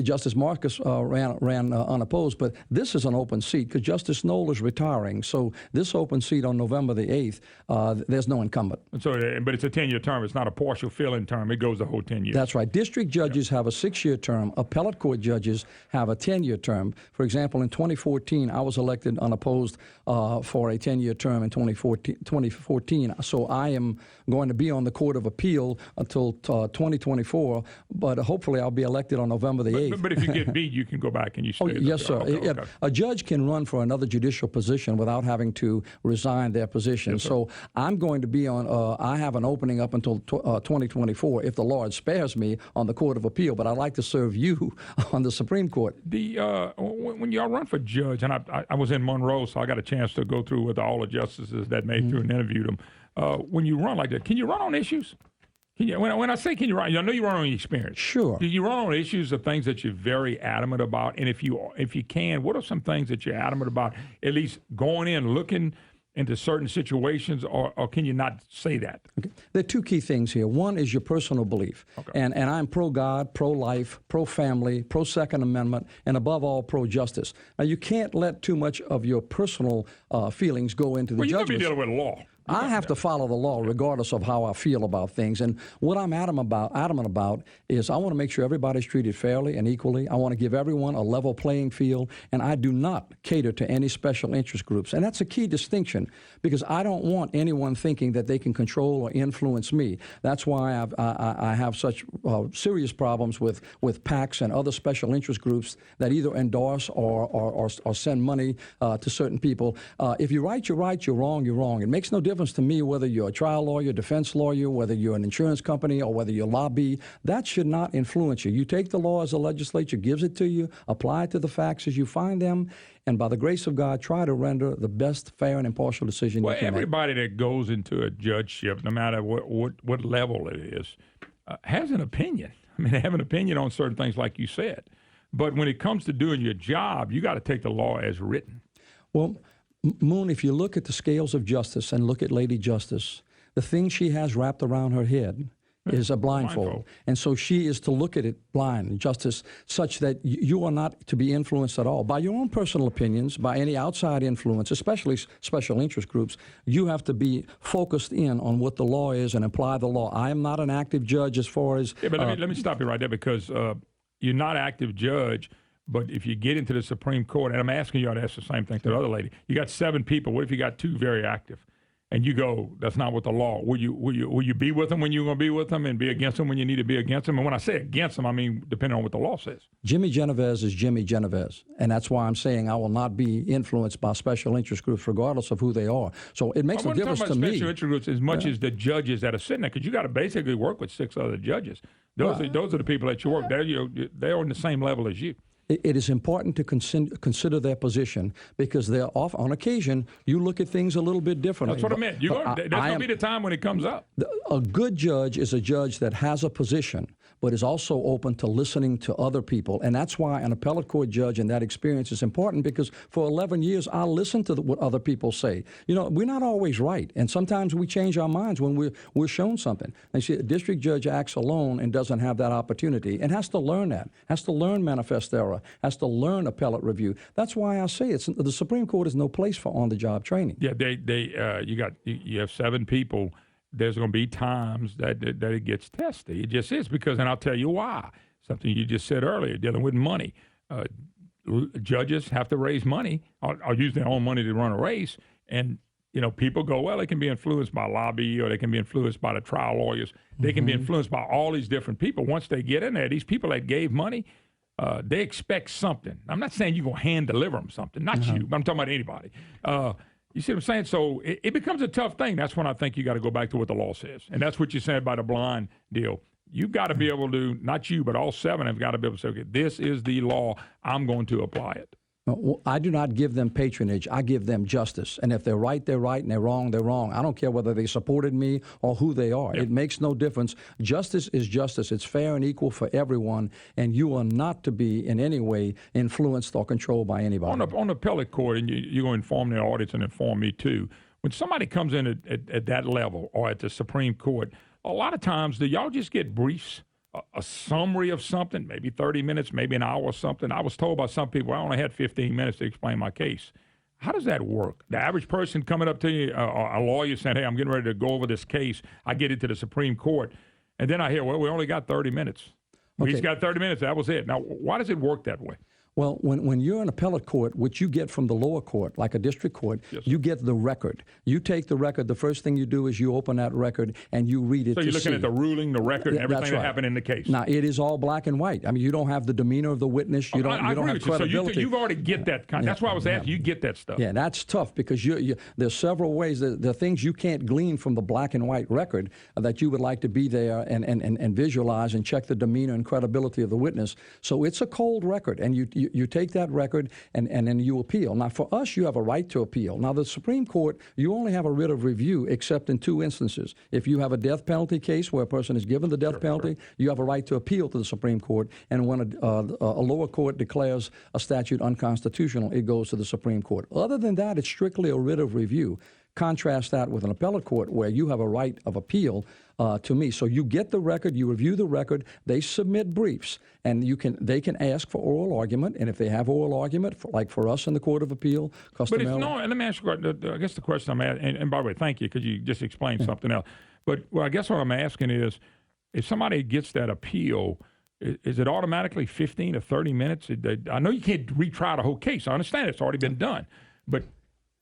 Justice Marcus ran unopposed. But this is an open seat because Justice Knoll is retiring. So this open seat on November the 8th, there's no incumbent. So, but it's a 10-year term. It's not a partial fill-in term. It goes the whole 10 years. That's right. District judges have a 6-year term. Appellate court judges have a 10-year term. For example, in 2014, I was elected unopposed for a 10-year term in 2014. So I am going to be on the Court of Appeal until 2024, but hopefully I'll be elected on November the 8th. But if you get beat, you can go back and you stay. Yes, sir. Okay. A judge can run for another judicial position without having to resign their position. Yes, so I'm going to be on, I have an opening up until 2024, if the Lord spares me, on the Court of Appeal, but I'd like to serve you on the Supreme Court. When y'all run for judge, and I was in Monroe, so I got a chance to go through with all the justices that made through and interviewed them. When you run like that, can you run on issues? When I say can you run, I know you run on experience. Sure. Do you run on issues of things that you're very adamant about? And if you can, what are some things that you're adamant about, at least going in, looking into certain situations, or can you not say that? Okay. There are 2 key things here. One is your personal belief. Okay. And I'm pro-God, pro-life, pro-family, pro-Second Amendment, and above all, pro-justice. Now, you can't let too much of your personal feelings go into the judgment. Well, you're going to be dealing with law. I have to follow the law regardless of how I feel about things. And what I'm adamant about is I want to make sure everybody's treated fairly and equally. I want to give everyone a level playing field, and I do not cater to any special interest groups. And that's a key distinction because I don't want anyone thinking that they can control or influence me. That's why I have such serious problems with PACs and other special interest groups that either endorse or send money to certain people. If you're right, you're right. You're wrong, you're wrong. It makes no difference to me whether you're a trial lawyer, defense lawyer, whether you're an insurance company, or whether you lobby. That should not influence you. You take the law as the legislature gives it to you, apply it to the facts as you find them, and by the grace of God, try to render the best, fair, and impartial decision you can make. Everybody that goes into a judgeship, no matter what level it is, has an opinion. I mean, they have an opinion on certain things, like you said. But when it comes to doing your job, you got to take the law as written. Well, Moon, if you look at the scales of justice and look at Lady Justice, the thing she has wrapped around her head is a blindfold. And so she is to look at it blind, justice, such that you are not to be influenced at all by your own personal opinions, by any outside influence, especially special interest groups. You have to be focused in on what the law is and apply the law. I am not an active judge as far as... Yeah, but let me stop you right there because you're not an active judge. But if you get into the Supreme Court, and I'm asking you to ask the same thing to the other lady, you got 7 people. What if you got 2 very active? And you go, that's not what the law. Will you be with them when you're going to be with them and be against them when you need to be against them? And when I say against them, I mean depending on what the law says. Jimmy Genovese is Jimmy Genovese. And that's why I'm saying I will not be influenced by special interest groups regardless of who they are. So it makes a difference to me. Special interest groups as much as the judges that are sitting there, because you got to basically work with 6 other judges. Those are the people that you work. They're on the same level as you. it is important to consider their position because they're off. On occasion, you look at things a little bit differently. That's what I meant. There's going to be the time when it comes up. A good judge is a judge that has a position, but is also open to listening to other people. And that's why an appellate court judge and that experience is important, because for 11 years, I listened to what other people say. You know, we're not always right. And sometimes we change our minds when we're shown something. And see, a district judge acts alone and doesn't have that opportunity and has to learn that, has to learn manifest error, has to learn appellate review. That's why I say the Supreme Court is no place for on-the-job training. Yeah, you have 7 people. There's going to be times that it gets testy. It just is, because, and I'll tell you why. Something you just said earlier, dealing with money. Judges have to raise money or use their own money to run a race. And, you know, people go, well, they can be influenced by lobby, or they can be influenced by the trial lawyers. They can be influenced by all these different people. Once they get in there, these people that gave money, they expect something. I'm not saying you're going to hand deliver them something. Not you, but I'm talking about anybody. You see what I'm saying? So it becomes a tough thing. That's when I think you got to go back to what the law says. And that's what you're saying about a blind deal. You've got to be able to, not you, but all 7 have got to be able to say, okay, this is the law. I'm going to apply it. Well, I do not give them patronage. I give them justice. And if they're right, they're right, and they're wrong, they're wrong. I don't care whether they supported me or who they are. Yep. It makes no difference. Justice is justice. It's fair and equal for everyone, and you are not to be in any way influenced or controlled by anybody. On the appellate court, and you're going to inform the audience and inform me too, when somebody comes in at that level or at the Supreme Court, a lot of times, do y'all just get briefs? A summary of something, maybe 30 minutes, maybe an hour or something. I was told by some people I only had 15 minutes to explain my case. How does that work? The average person coming up to you, a lawyer saying, hey, I'm getting ready to go over this case. I get it to the Supreme Court. And then I hear, well, we only got 30 minutes. Okay. He's got 30 minutes. That was it. Now, why does it work that way? Well, when you're in appellate court, which you get from the lower court, like a district court, yes, you get the record. You take the record. The first thing you do is you open that record and you read it. So you're looking at the ruling, the record, and everything that happened in the case. Now, it is all black and white. I mean, you don't have the demeanor of the witness. You don't have credibility. So you've already get that. That's why I was asking. You get that stuff. Yeah, that's tough because there's several ways. There are things you can't glean from the black and white record that you would like to be there and visualize and check the demeanor and credibility of the witness. So it's a cold record, and you take that record and then you appeal. Now, for us, you have a right to appeal. Now, the Supreme Court, you only have a writ of review except in 2 instances. If you have a death penalty case where a person is given the death penalty, you have a right to appeal to the Supreme Court. And when a lower court declares a statute unconstitutional, it goes to the Supreme Court. Other than that, it's strictly a writ of review. Contrast that with an appellate court where you have a right of appeal to me. So you get the record, you review the record, they submit briefs, and they can ask for oral argument. And if they have oral argument, like for us in the Court of Appeal, customarily. But let me ask you, I guess the question I'm asking, and by the way, thank you, because you just explained something else. But I guess what I'm asking is, if somebody gets that appeal, is it automatically 15 or 30 minutes? I know you can't retry the whole case. I understand it's already been done. But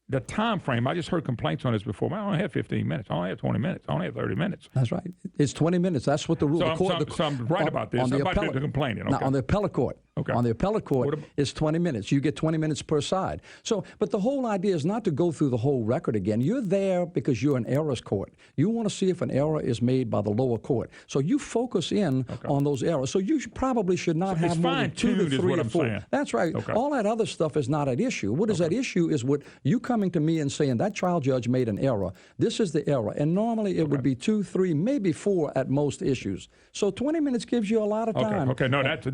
the time frame, I just heard complaints on this before. I only have 15 minutes. I only have 20 minutes. I only have 30 minutes. That's right. It's 20 minutes. That's what the rule. So I'm right about this. I'm about to complain. Okay. Now, on the appellate court, on the appellate court, it's 20 minutes. You get 20 minutes per side. So, but the whole idea is not to go through the whole record again. You're there because you're an errors court. You want to see if an error is made by the lower court. So you focus in on those errors. So you probably should not have more than 2 to 3 or 4. Saying. That's right. Okay. All that other stuff is not at issue. What is at issue is what you coming to me and saying that trial judge made an error. This is the error. And normally it would be 2, 3, maybe 4 at most issues. So 20 minutes gives you a lot of time. Okay. No, that's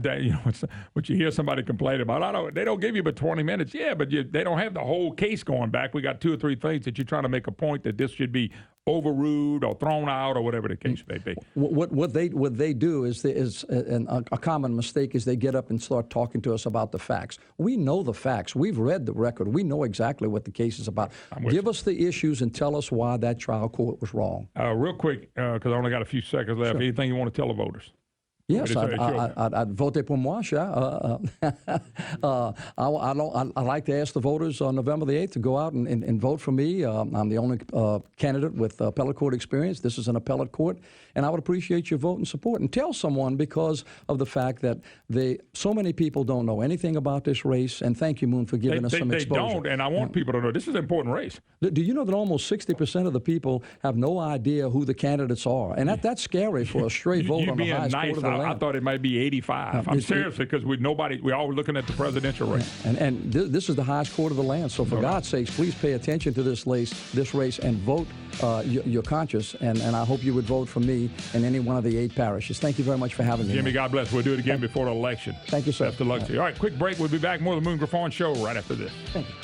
what you hear somebody complain about. They don't give you but 20 minutes. Yeah, but they don't have the whole case going back. We got 2 or 3 things that you're trying to make a point that this should be overruled or thrown out or whatever the case may be. What they do is a common mistake is they get up and start talking to us about the facts. We know the facts. We've read the record. We know exactly what the case is about. Give us the issues and tell us why that trial court was wrong. Real quick, because I only got a few seconds left. Sure. Anything you want to tell the voters? Yes, I'd vote pour moi, I'd like to ask the voters on November the 8th to go out and vote for me. I'm the only candidate with appellate court experience. This is an appellate court, and I would appreciate your vote and support. And tell someone, because of the fact that so many people don't know anything about this race, and thank you, Moon, for giving us some exposure. They don't, and I want people to know this is an important race. Do you know that almost 60% of the people have no idea who the candidates are? And that's scary for a stray vote on the highest court of the land. I thought it might be 85. I'm seriously, because we're all looking at the presidential race. And this is the highest court of the land. So for God's sakes, please pay attention to this race and vote your conscience. And I hope you would vote for me in any one of the 8 parishes. Thank you very much for having me. Jimmy, God bless. We'll do it again before the election. Thank you, sir. Best of luck to you. All right, quick break. We'll be back. More of the Moon Griffon Show right after this. Thank you.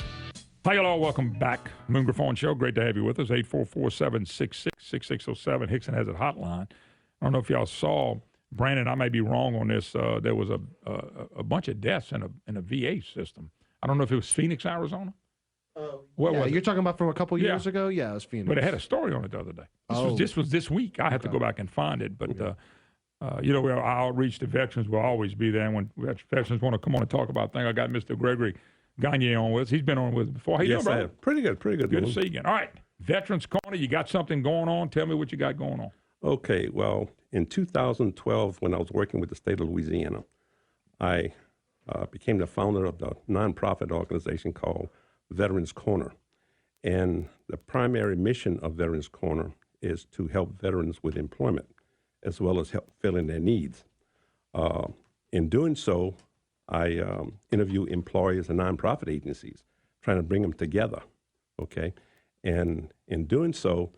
Hi, hello. Welcome back. Moon Griffon Show. Great to have you with us. 844-766-6607. Hickson has a hotline. I don't know if y'all saw, Brandon, I may be wrong on this. There was a bunch of deaths in a VA system. I don't know if it was Phoenix, Arizona. You're talking about from a couple years ago? Yeah, it was Phoenix. But it had a story on it the other day. This was this week. I have to go back and find it. But, our outreach to veterans will always be there. And when veterans want to come on and talk about things, I got Mr. Gregory Gagne on with us. He's been on with us before. How you doing, brother? Pretty good. Good to see you again. All right, Veterans Corner, you got something going on. Tell me what you got going on. Okay, well, in 2012, when I was working with the state of Louisiana, I became the founder of the nonprofit organization called Veterans Corner. And the primary mission of Veterans Corner is to help veterans with employment, as well as help filling their needs. In doing so, I interview employers and nonprofit agencies, trying to bring them together, okay? And in doing so,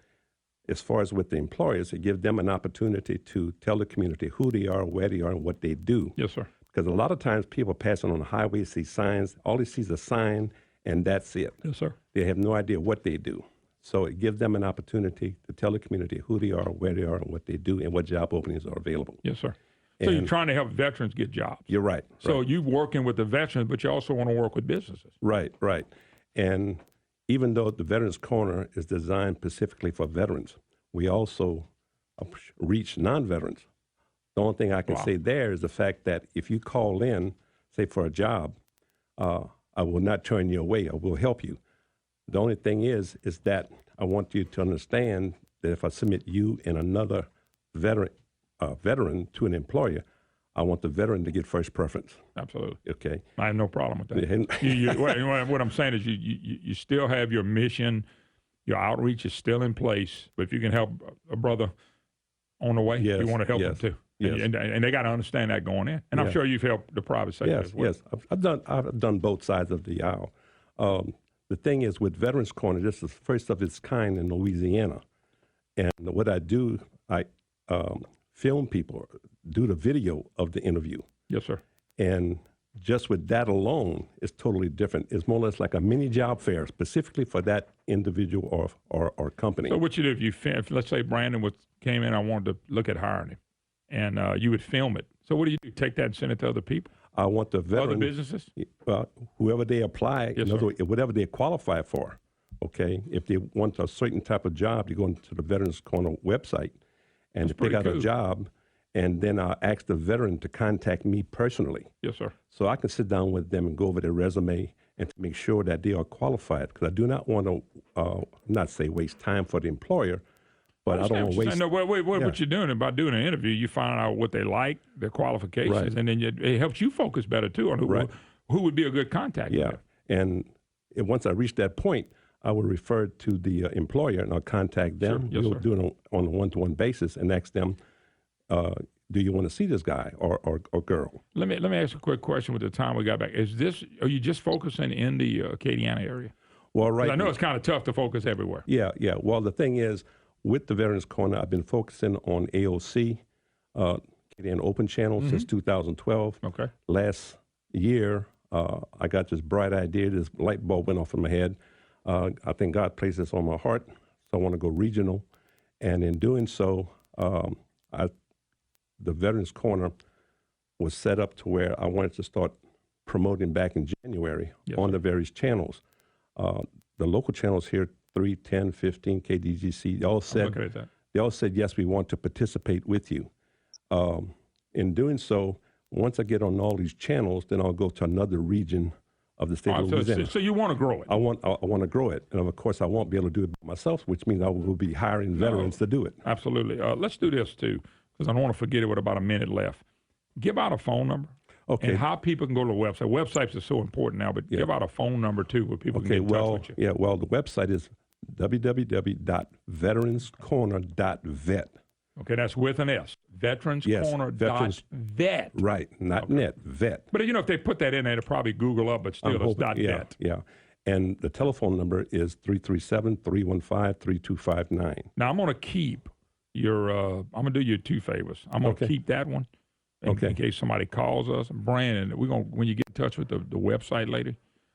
as far as with the employers, it gives them an opportunity to tell the community who they are, where they are, and what they do. Yes, sir. Because a lot of times people passing on the highway see signs, all they see is a sign, and that's it. Yes, sir. They have no idea what they do. So it gives them an opportunity to tell the community who they are, where they are, and what they do, and what job openings are available. Yes, sir. So you're trying to help veterans get jobs. You're right. So you're working with the veterans, but you also want to work with businesses. Right. And even though the Veterans Corner is designed specifically for veterans, we also reach non-veterans. The only thing I can say there is the fact that if you call in, say for a job, I will not turn you away. I will help you. The only thing is that I want you to understand that if I submit you and another veteran to an employer, I want the veteran to get first preference. Absolutely. Okay. I have no problem with that. What I'm saying is you still have your mission, your outreach is still in place, but if you can help a brother on the way, you want to help them too. Yes. And they got to understand that going in. And I'm sure you've helped the private sector as well. Yes, I've done both sides of the aisle. The thing is, with Veterans Corner, this is the first of its kind in Louisiana. And what I do, I film people, do the video of the interview. Yes, sir. And just with that alone, it's totally different. It's more or less like a mini job fair, specifically for that individual or company. So what you do if let's say Brandon came in, I wanted to look at hiring him, and you would film it. So what do? Take that and send it to other people? I want the veteran, other businesses, whoever they apply, yes, whatever they qualify for. Okay, if they want a certain type of job, you go into the Veterans Corner website and to pick out a job, and then I'll ask the veteran to contact me personally. Yes, sir. So I can sit down with them and go over their resume and to make sure that they are qualified, because I do not want to, not say waste time for the employer, but I don't want to waste. No, what you're doing by doing an interview, you find out what they like, their qualifications, and then it helps you focus better too on who would be a good contact. Yeah, and once I reach that point, I will refer to the employer and I'll contact them. Sure. Yes, we'll do it on a one-to-one basis and ask them, do you want to see this guy or girl? Let me ask a quick question with the time we got back. Are you just focusing in the Acadiana area? Well, I know it's kind of tough to focus everywhere. Yeah. Well, the thing is, with the Veterans Corner, I've been focusing on AOC, Acadiana Open Channel, since 2012. Okay. Last year, I got this bright idea. This light bulb went off in my head. I think God placed this on my heart, so I want to go regional. And in doing so, the Veterans Corner was set up to where I wanted to start promoting back in January on the various channels. The local channels here, 3, 10, 15, KDGC, they all said, yes, we want to participate with you. In doing so, once I get on all these channels, then I'll go to another region of the state of Louisiana. So you want to grow it? I want to grow it. And of course, I won't be able to do it by myself, which means I will be hiring veterans to do it. Absolutely. Let's do this too, because I don't want to forget it with about a minute left. Give out a phone number. Okay. And how people can go to the website. Websites are so important now, but give out a phone number too where people can get in touch with you. Yeah, well, the website is www.veteranscorner.vet. Okay, that's with an S. VeteransCorner.vet. Right, not net, vet. But, if they put that in there, it'll probably Google up, but still it's .vet. Yeah. And the telephone number is 337-315-3259. Now, I'm going to keep I'm going to do you 2 favors. I'm going to keep that one in case somebody calls us. Brandon, when you get in touch with the website later,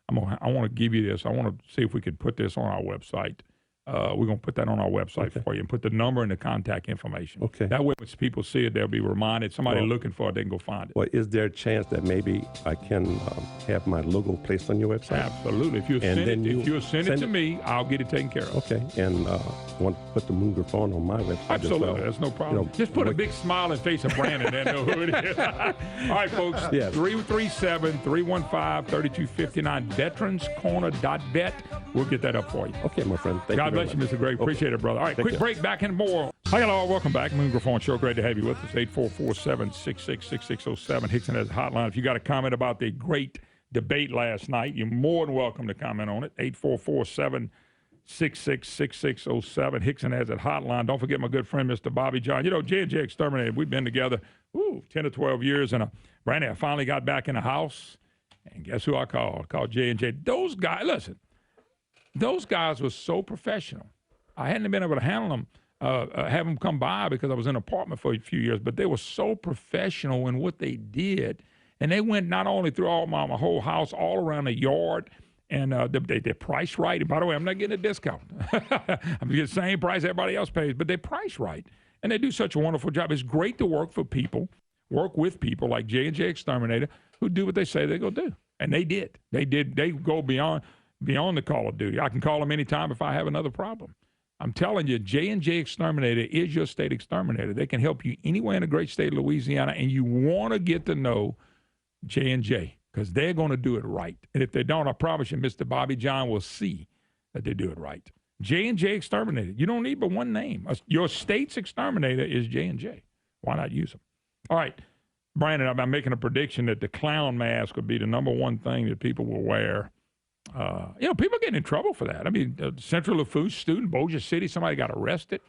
I want to give you this. I want to see if we could put this on our website. We're going to put that on our website for you and put the number and the contact information. Okay. That way, when people see it, they'll be reminded. Somebody looking for it, they can go find it. Well, is there a chance that maybe I can have my logo placed on your website? Absolutely. If you'll send it to me, I'll get it taken care of. Okay. And want to put the Moon Griffon on my website Absolutely. as well. That's no problem. Just put a big smiling face of Brandon and know who it is. All right, folks. Yes. 337-315-3259. VeteransCorner.vet. We'll get that up for you. Okay, my friend. Thank you. God bless you, Mr. Gray. Appreciate it, brother. All right, quick break. Back in more. Hi, hello. Welcome back. Moon Griffon Show. Great to have you with us. 844-766-6607. Hickson has a hotline. If you got a comment about the great debate last night, you're more than welcome to comment on it. 844-766-6607. Hickson has a hotline. Don't forget my good friend, Mr. Bobby John. J&J Exterminator, we've been together 10 to 12 years. And Brandon, I finally got back in the house. And guess who I called? I called J&J. Those guys, listen. Those guys were so professional. I hadn't been able to handle them, have them come by because I was in an apartment for a few years, but they were so professional in what they did. And they went not only through all my whole house, all around the yard, and they're priced right. And by the way, I'm not getting a discount. I'm getting the same price everybody else pays, but they're priced right. And they do such a wonderful job. It's great to work with people like J&J Exterminator who do what they say they're going to do. And they did. They go beyond the call of duty. I can call them anytime if I have another problem. I'm telling you, J&J Exterminator is your state exterminator. They can help you anywhere in the great state of Louisiana, and you want to get to know J&J because they're going to do it right. And if they don't, I promise you, Mr. Bobby John will see that they do it right. J&J Exterminator. You don't need but one name. Your state's exterminator is J&J. Why not use them? All right, Brandon, I'm making a prediction that the clown mask would be the number one thing that people will wear. People get in trouble for that. I mean, Central Lafourche student, Bossier City, somebody got arrested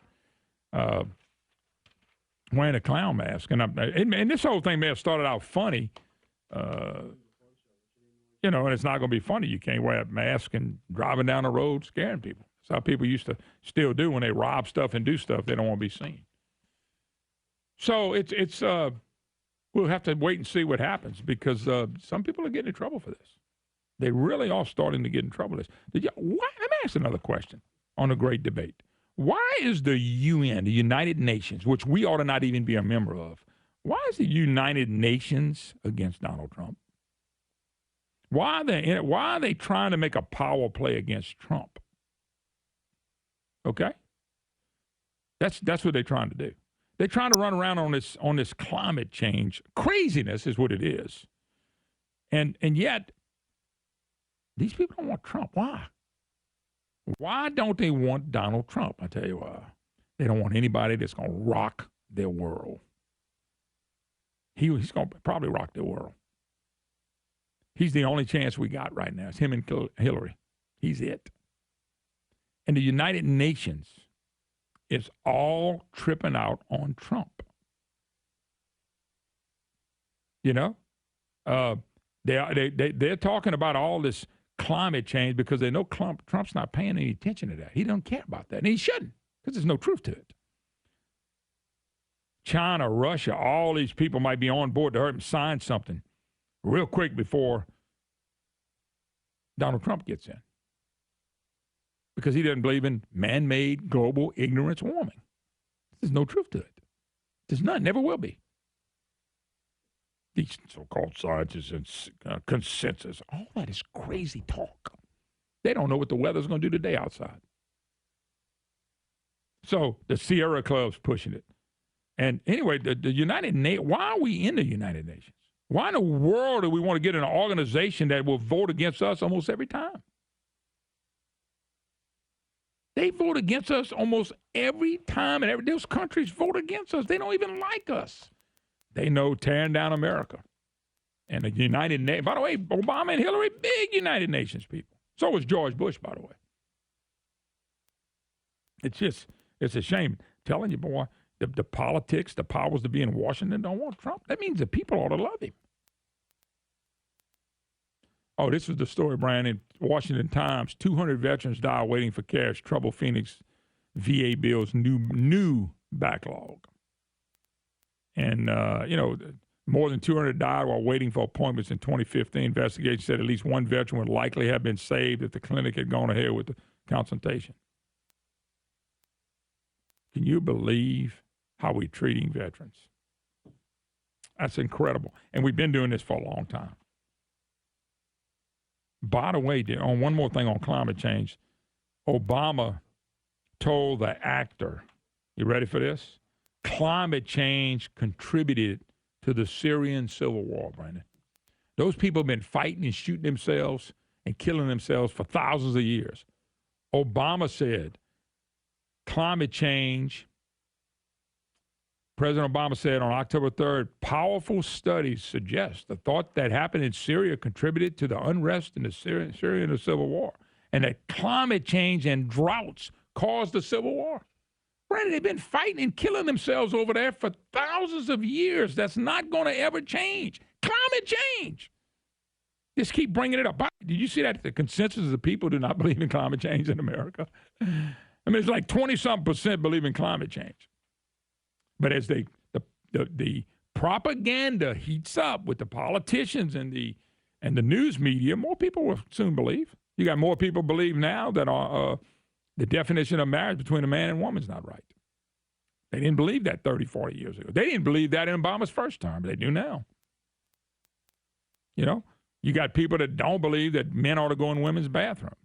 wearing a clown mask. And this whole thing may have started out funny, and it's not going to be funny. You can't wear a mask and driving down the road scaring people. That's how people used to still do when they rob stuff and do stuff. They don't want to be seen. So we'll have to wait and see what happens because some people are getting in trouble for this. They really are starting to get in trouble with this. Let me ask another question on the great debate. Why is the UN, the United Nations, which we ought to not even be a member of, why is the United Nations against Donald Trump? Why are they trying to make a power play against Trump? Okay? That's what they're trying to do. They're trying to run around on this climate change. Craziness is what it is. And yet, these people don't want Trump. Why? Why don't they want Donald Trump? I tell you why. They don't want anybody that's going to rock their world. He's going to probably rock their world. He's the only chance we got right now. It's him and Hillary. He's it. And the United Nations is all tripping out on Trump. They're talking about all this climate change because they know Trump's not paying any attention to that. He don't care about that, and he shouldn't because there's no truth to it. China, Russia, all these people might be on board to help him sign something real quick before Donald Trump gets in because he doesn't believe in man-made global ignorance warming. There's no truth to it. There's none, never will be. These so-called scientists and consensus, all that is crazy talk. They don't know what the weather's going to do today outside. So the Sierra Club's pushing it. And anyway, the United Nations, why are we in the United Nations? Why in the world do we want to get in an organization that will vote against us almost every time? They vote against us almost every time, and those countries vote against us. They don't even like us. They know tearing down America. And the United Nations, by the way, Obama and Hillary, big United Nations people. So was George Bush, by the way. It's a shame. I'm telling you, boy, the politics, the powers that be in Washington don't want Trump. That means the people ought to love him. Oh, this is the story, Brian, in Washington Times. 200 veterans die waiting for cash. Trouble Phoenix VA bills new backlog. And, more than 200 died while waiting for appointments in 2015. Investigation said at least one veteran would likely have been saved if the clinic had gone ahead with the consultation. Can you believe how we're treating veterans? That's incredible. And we've been doing this for a long time. By the way, on one more thing on climate change, Obama told the actor, you ready for this? Climate change contributed to the Syrian civil war, Brandon. Those people have been fighting and shooting themselves and killing themselves for thousands of years. Obama said, climate change, President Obama said on October 3rd, powerful studies suggest the thought that happened in Syria contributed to the unrest in the Syrian civil war, and that climate change and droughts caused the civil war. Brandon, they've been fighting and killing themselves over there for thousands of years. That's not going to ever change. Climate change. Just keep bringing it up. Did you see that the consensus of the people do not believe in climate change in America? I mean, it's like 20-something% believe in climate change. But as the propaganda heats up with the politicians and the news media, more people will soon believe. You got more people believe now that the definition of marriage between a man and woman is not right. They didn't believe that 30, 40 years ago. They didn't believe that in Obama's first term, but they do now. You know, you got people that don't believe that men ought to go in women's bathrooms.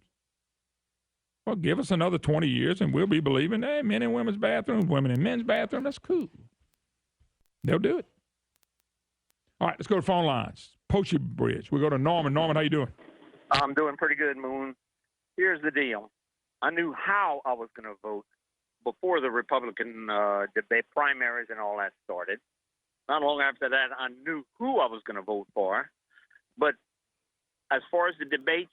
Well, give us another 20 years and we'll be believing, hey, men in women's bathrooms, women in men's bathrooms, that's cool. They'll do it. All right, let's go to phone lines. Poachy Bridge. We'll go to Norman. Norman, how you doing? I'm doing pretty good, Moon. Here's the deal. I knew how I was going to vote before the Republican debate primaries and all that started. Not long after that, I knew who I was going to vote for. But as far as the debates,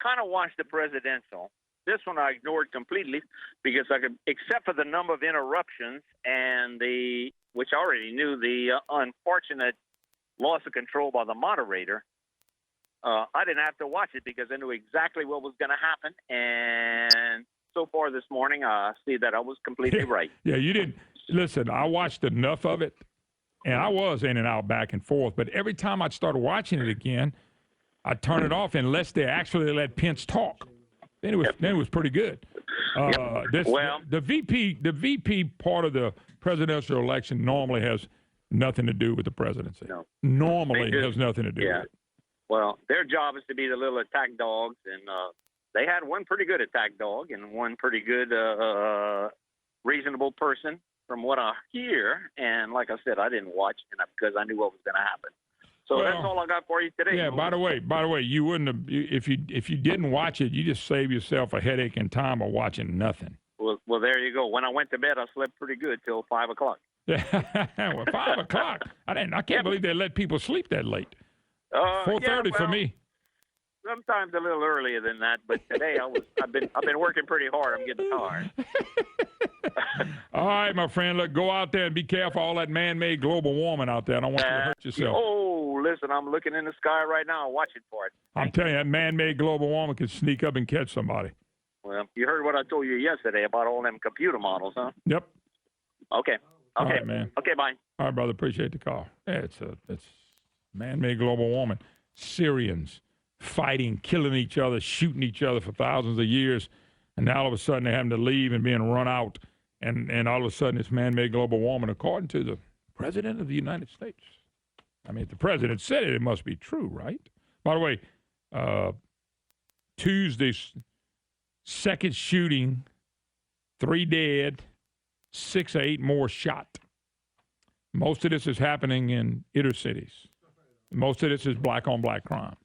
kind of watched the presidential. This one I ignored completely because I could, except for the number of interruptions and which I already knew, the unfortunate loss of control by the moderator. I didn't have to watch it because I knew exactly what was going to happen. And so far this morning, I see that I was completely right. Yeah, you didn't. Listen, I watched enough of it, and I was in and out, back and forth. But every time I started watching it again, I'd turn it off unless they actually let Pence talk. Then it was pretty good. The VP part of the presidential election normally has nothing to do with the presidency. No. Normally it has nothing to do with it. Well, their job is to be the little attack dogs, and they had one pretty good attack dog and one pretty good reasonable person from what I hear. And like I said, I didn't watch because I knew what was going to happen. So that's all I got for you today. Yeah. By the way, you wouldn't have if you didn't watch it. You just saved yourself a headache and time of watching nothing. Well, there you go. When I went to bed, I slept pretty good till 5 o'clock. Yeah, well, 5 o'clock. I can't believe they let people sleep that late. 4:30 for me. Sometimes a little earlier than that, but today I've been working pretty hard. I'm getting tired. All right, my friend. Look, go out there and be careful. All that man-made global warming out there. I don't want you to hurt yourself. Oh, listen, I'm looking in the sky right now, watching for it. I'm telling you, that man-made global warming can sneak up and catch somebody. Well, you heard what I told you yesterday about all them computer models, huh? Yep. Okay. All right, man. Okay, bye. All right, brother. Appreciate the call. Yeah, it's man-made global warming. Syrians fighting, killing each other, shooting each other for thousands of years, and now all of a sudden they're having to leave and being run out, and all of a sudden it's man-made global warming, according to the President of the United States. I mean, if the President said it, it must be true, right? By the way, Tuesday's second shooting, 3 dead, 6 or 8 more shot. Most of this is happening in inner cities. Most of this is black-on-black crime.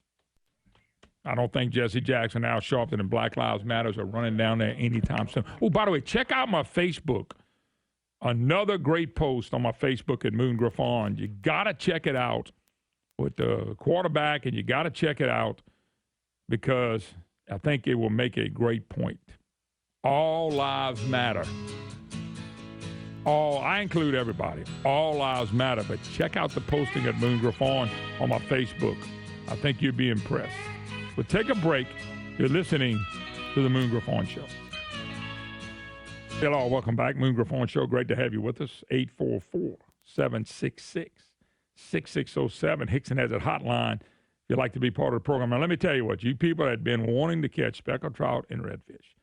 I don't think Jesse Jackson, Al Sharpton, and Black Lives Matters are running down there anytime soon. Oh, by the way, check out my Facebook. Another great post on my Facebook at Moon Griffon. You got to check it out with the quarterback, and you got to check it out because I think it will make a great point. All lives matter. I include everybody. All lives matter. But check out the posting at Moon Griffon on my Facebook. I think you'd be impressed. But take a break. You're listening to the Moon Griffon Show. Hello, welcome back. Moon Griffon Show. Great to have you with us. 844-766-6607. Hickson has a hotline if you'd like to be part of the program. Now, let me tell you what. You people that have been wanting to catch speckled trout and redfish.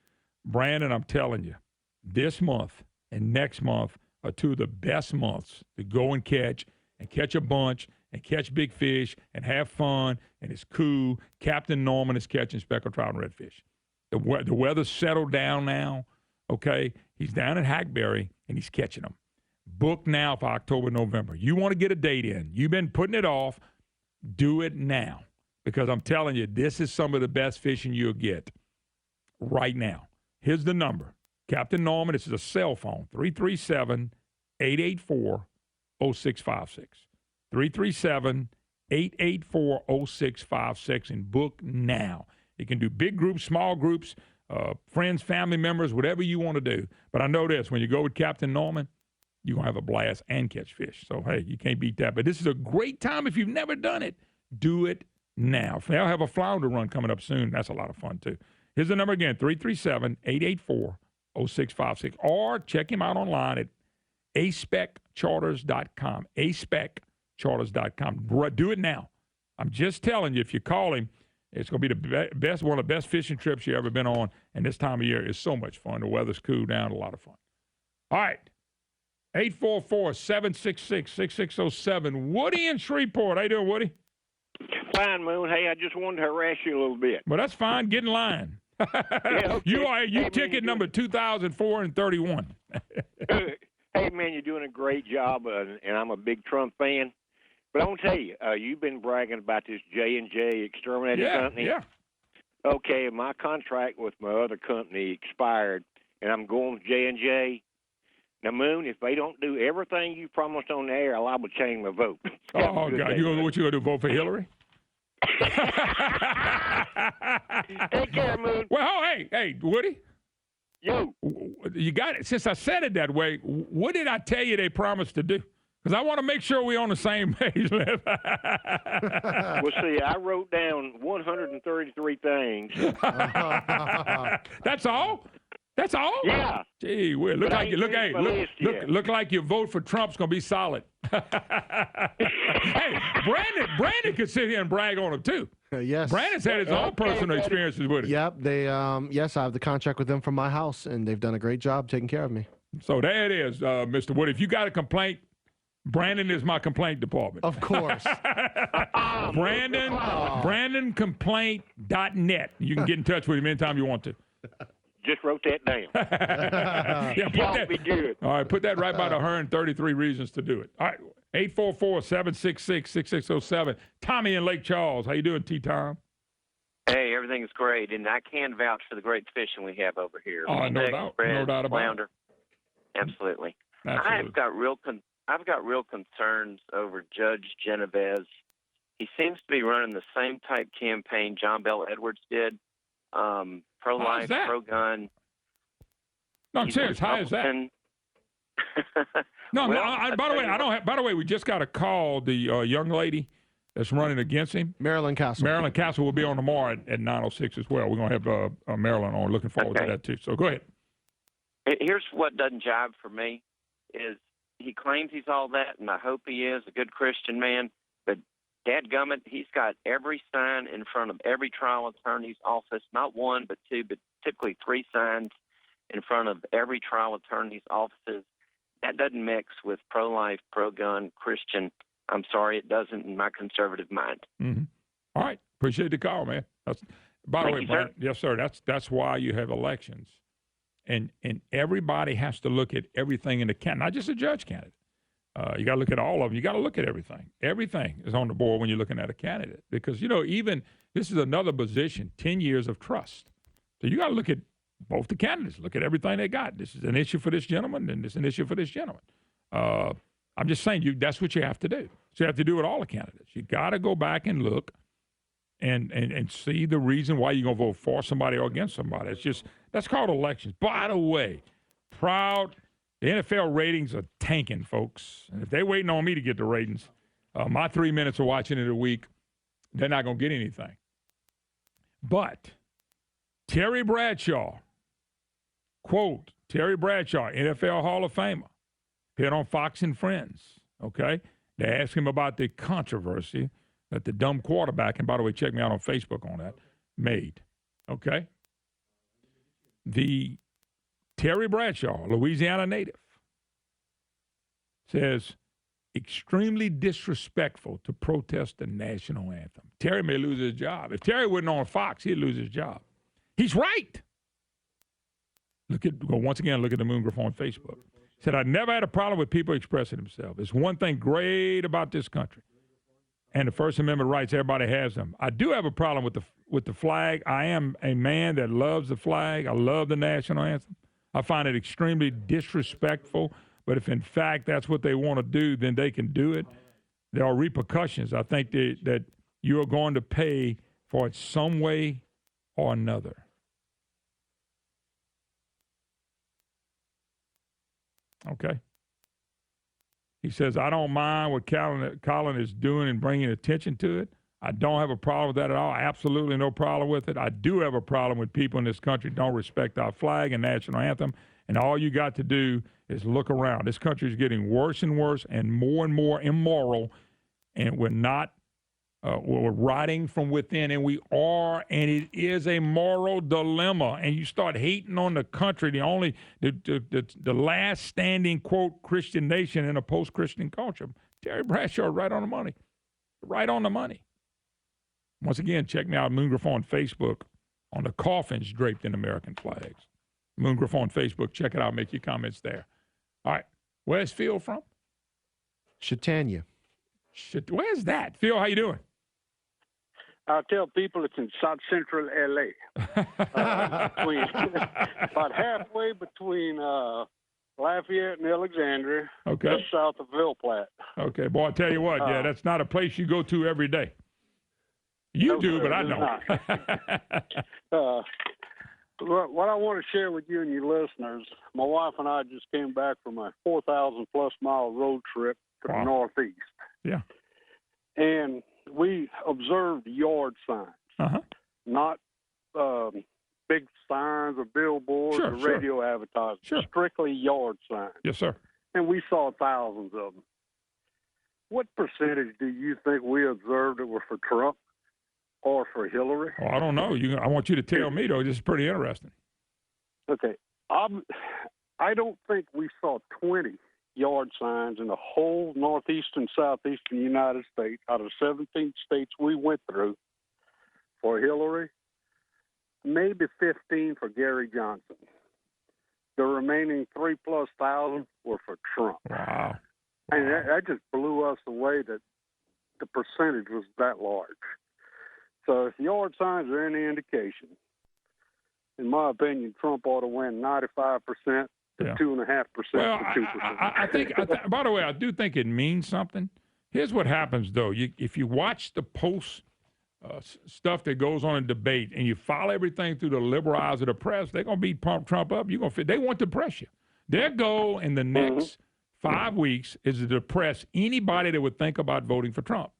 Brandon, I'm telling you, this month and next month are two of the best months to go and catch a bunch and catch big fish and have fun, and it's cool. Captain Norman is catching speckled trout and redfish. The weather's settled down now, okay? He's down in Hackberry, and he's catching them. Book now for October, November. You want to get a date in. You've been putting it off. Do it now, because I'm telling you, this is some of the best fishing you'll get right now. Here's the number. Captain Norman, this is a cell phone, 337-884-0656. 337-884-0656, and book now. You can do big groups, small groups, friends, family members, whatever you want to do. But I know this, when you go with Captain Norman, you're going to have a blast and catch fish. So, hey, you can't beat that. But this is a great time if you've never done it. Do it now. They'll have a flounder run coming up soon. That's a lot of fun, too. Here's the number again, 337-884-0656. Or check him out online at aspeccharters.com. aspeccharters.com. Do it now. I'm just telling you, if you call him, it's going to be the best, one of the best fishing trips you've ever been on. And this time of year is so much fun. The weather's cool down, a lot of fun. All right. 844-766-6607. Woody in Shreveport. How you doing, Woody? Fine, Moon. Hey, I just wanted to harass you a little bit. Well, that's fine. Get in line. Yeah, okay. You ticket number 2,431. Hey, man, you're doing a great job, and I'm a big Trump fan. But I want to tell you, you've been bragging about this J&J exterminating company. Yeah. Okay, my contract with my other company expired, and I'm going with J&J. Now, Moon, if they don't do everything you promised on the air, I'll liable to change my vote. Oh, God. What you going to do, vote for Hillary? Take care, Moon. Well, hey, Woody. Yo. You got it. Since I said it that way, what did I tell you they promised to do? Because I want to make sure we're on the same page. Well, see, I wrote down 133 things. That's all? That's all? Yeah. Gee, well, look like your vote for Trump's going to be solid. Hey, Brandon could sit here and brag on him, too. Yes. Brandon's had his own personal experiences with it. Yep. Yes, I have the contract with them from my house, and they've done a great job taking care of me. So there it is, Mr. Wood. If you got a complaint, Brandon is my complaint department. Of course. BrandonComplaint.net. You can get in touch with him anytime you want to. Just wrote that down. Be good. All right, put that right by the 133 reasons to do it. All right, 844-766-6607. Tommy in Lake Charles. How you doing, T-Tom? Hey, everything's great, and I can vouch for the great fishing we have over here. Oh, no doubt about flounder. it. Absolutely. Absolutely. I've got real concerns over Judge Genovez. He seems to be running the same type campaign John Bell Edwards did. Pro-life, pro-gun. No, I'm serious. How is that? By the way, we just got a call. The young lady that's running against him, Marilyn Castle. Marilyn Castle will be on tomorrow at 9:06 as well. We're going to have Marilyn on. Looking forward to that, too. So go ahead. Here's what doesn't jive for me is he claims he's all that, and I hope he is a good Christian man, but dadgummit, he's got every sign in front of every trial attorney's office, not one, but two, but typically three signs in front of every trial attorney's offices. That doesn't mix with pro-life, pro-gun, Christian. I'm sorry, it doesn't in my conservative mind. Mm-hmm. All right. Appreciate the call, man. By the way, Brian, yes, sir, that's why you have elections. And everybody has to look at everything in the candidate, not just a judge candidate. You got to look at all of them. You got to look at everything. Everything is on the board when you're looking at a candidate because, even this is another position, 10 years of trust. So you got to look at both the candidates, look at everything they got. This is an issue for this gentleman, and this is an issue for this gentleman. I'm just saying that's what you have to do. So you have to do with all the candidates. You got to go back and look and see the reason why you're going to vote for somebody or against somebody. That's called elections. By the way, proud The NFL ratings are tanking, folks. And if they're waiting on me to get the ratings, my 3 minutes of watching it a week, they're not going to get anything. But Terry Bradshaw, quote, Terry Bradshaw, NFL Hall of Famer, appeared on Fox and Friends, okay? They asked him about the controversy that the dumb quarterback, and by the way, check me out on Facebook on that, made, okay? The Terry Bradshaw, Louisiana native, says, extremely disrespectful to protest the national anthem. Terry may lose his job. If Terry wasn't on Fox, he'd lose his job. He's right. Once again, look at the Moon Griffon on Facebook. He said, I never had a problem with people expressing themselves. It's one thing great about this country. And the First Amendment rights, everybody has them. I do have a problem with the flag. I am a man that loves the flag. I love the national anthem. I find it extremely disrespectful. But if, in fact, that's what they want to do, then they can do it. There are repercussions. I think that you are going to pay for it some way or another. Okay. He says, I don't mind what Colin is doing and bringing attention to it. I don't have a problem with that at all. Absolutely no problem with it. I do have a problem with people in this country don't respect our flag and national anthem. And all you got to do is look around. This country is getting worse and worse and more immoral. And we're not, we're rotting from within, and we are, and it is a moral dilemma. And you start hating on the country, the last standing, quote, Christian nation in a post-Christian culture. Terry Bradshaw, right on the money. Right on the money. Once again, check me out, Moon Griffon on Facebook, on the coffins draped in American flags. Moon Griffon on Facebook. Check it out. Make your comments there. All right. Where's Phil from? Chautauqua. Where's that? Phil, how you doing? I tell people it's in South Central L.A. About halfway between Lafayette and Alexandria, okay, just south of Ville Platte. Okay. Boy, I tell you what, that's not a place you go to every day. You no, do, sir, but I don't. What I want to share with you and your listeners, my wife and I just came back from a 4,000-plus mile road trip to the Northeast. Yeah. And we observed yard signs, not big signs or billboards or radio advertisements, strictly yard signs. Yes, sir. And we saw thousands of them. What percentage do you think we observed that were for Trump or for Hillary? Oh, I don't know. I want you to tell me, though. This is pretty interesting. Okay. I don't think we saw 20 yard signs in the whole northeast and southeastern United States out of 17 states we went through for Hillary, maybe 15 for Gary Johnson. The remaining 3,000+ were for Trump. Wow. And that just blew us away that the percentage was that large. So if yard signs are any indication, in my opinion, Trump ought to win 95% to 2.5%. Well, to 2%. I think, by the way, I do think it means something. Here's what happens, though. If you watch the post stuff that goes on in debate and you follow everything through the liberal eyes of the press, they're going to beat Trump up. They want to press you. Their goal in the next 5 weeks is to depress anybody that would think about voting for Trump.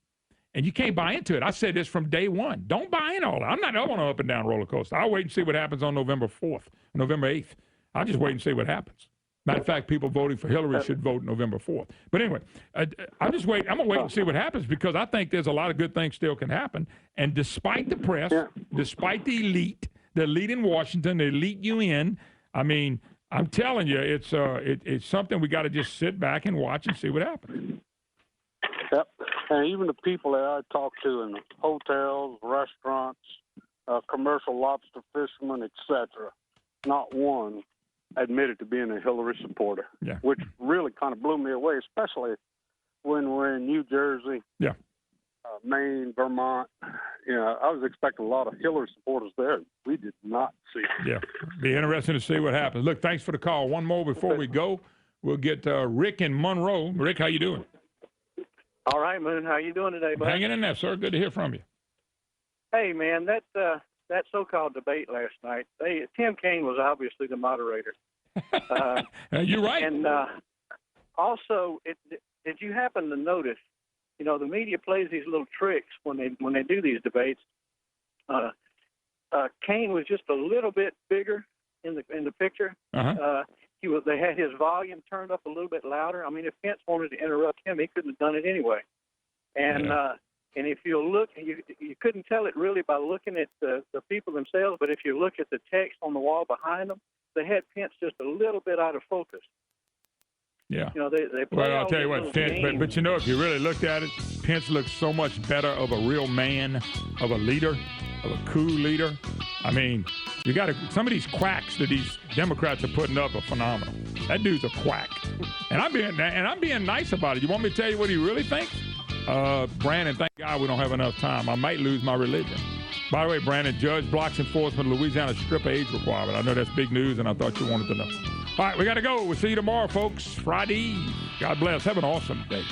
And you can't buy into it. I said this from day one. Don't buy in all that. I'm not on an up and down roller coaster. I'll wait and see what happens on November 4th, November 8th. I'll just wait and see what happens. Matter of fact, people voting for Hillary should vote November 4th. But anyway, I'm going to wait and see what happens because I think there's a lot of good things still can happen. And despite the press, despite the elite in Washington, the elite UN, I mean, I'm telling you, it's something we got to just sit back and watch and see what happens. Yep. And even the people that I talk to in hotels, restaurants, commercial lobster fishermen, etc., not one admitted to being a Hillary supporter, which really kind of blew me away, especially when we're in New Jersey, Maine, Vermont. You know, I was expecting a lot of Hillary supporters there. We did not see it. Yeah, be interesting to see what happens. Look, thanks for the call. One more before we go. We'll get Rick in Monroe. Rick, how you doing? All right, Moon. How you doing today, bud? Hanging in there, sir. Good to hear from you. Hey, man, that so-called debate last night, Tim Kaine was obviously the moderator. You're right. And also, did you happen to notice? You know, the media plays these little tricks when they do these debates. Kane was just a little bit bigger in the picture. Uh-huh. They had his volume turned up a little bit louder. I mean, if Pence wanted to interrupt him, he couldn't have done it anyway. And and if you look, you couldn't tell it really by looking at the people themselves. But if you look at the text on the wall behind them, they had Pence just a little bit out of focus. Yeah. You know, they well, I'll tell you what, but you know, if you really looked at it, Pence looks so much better of a real man, of a leader, of a cool leader. I mean, you got some of these quacks that these Democrats are putting up are phenomenal. That dude's a quack, and I'm being nice about it. You want me to tell you what he really thinks? Brandon, thank God we don't have enough time. I might lose my religion. By the way, Brandon, judge blocks enforcement of Louisiana stripper age requirement. I know that's big news, and I thought you wanted to know. All right, we got to go. We'll see you tomorrow, folks. Friday. God bless. Have an awesome day.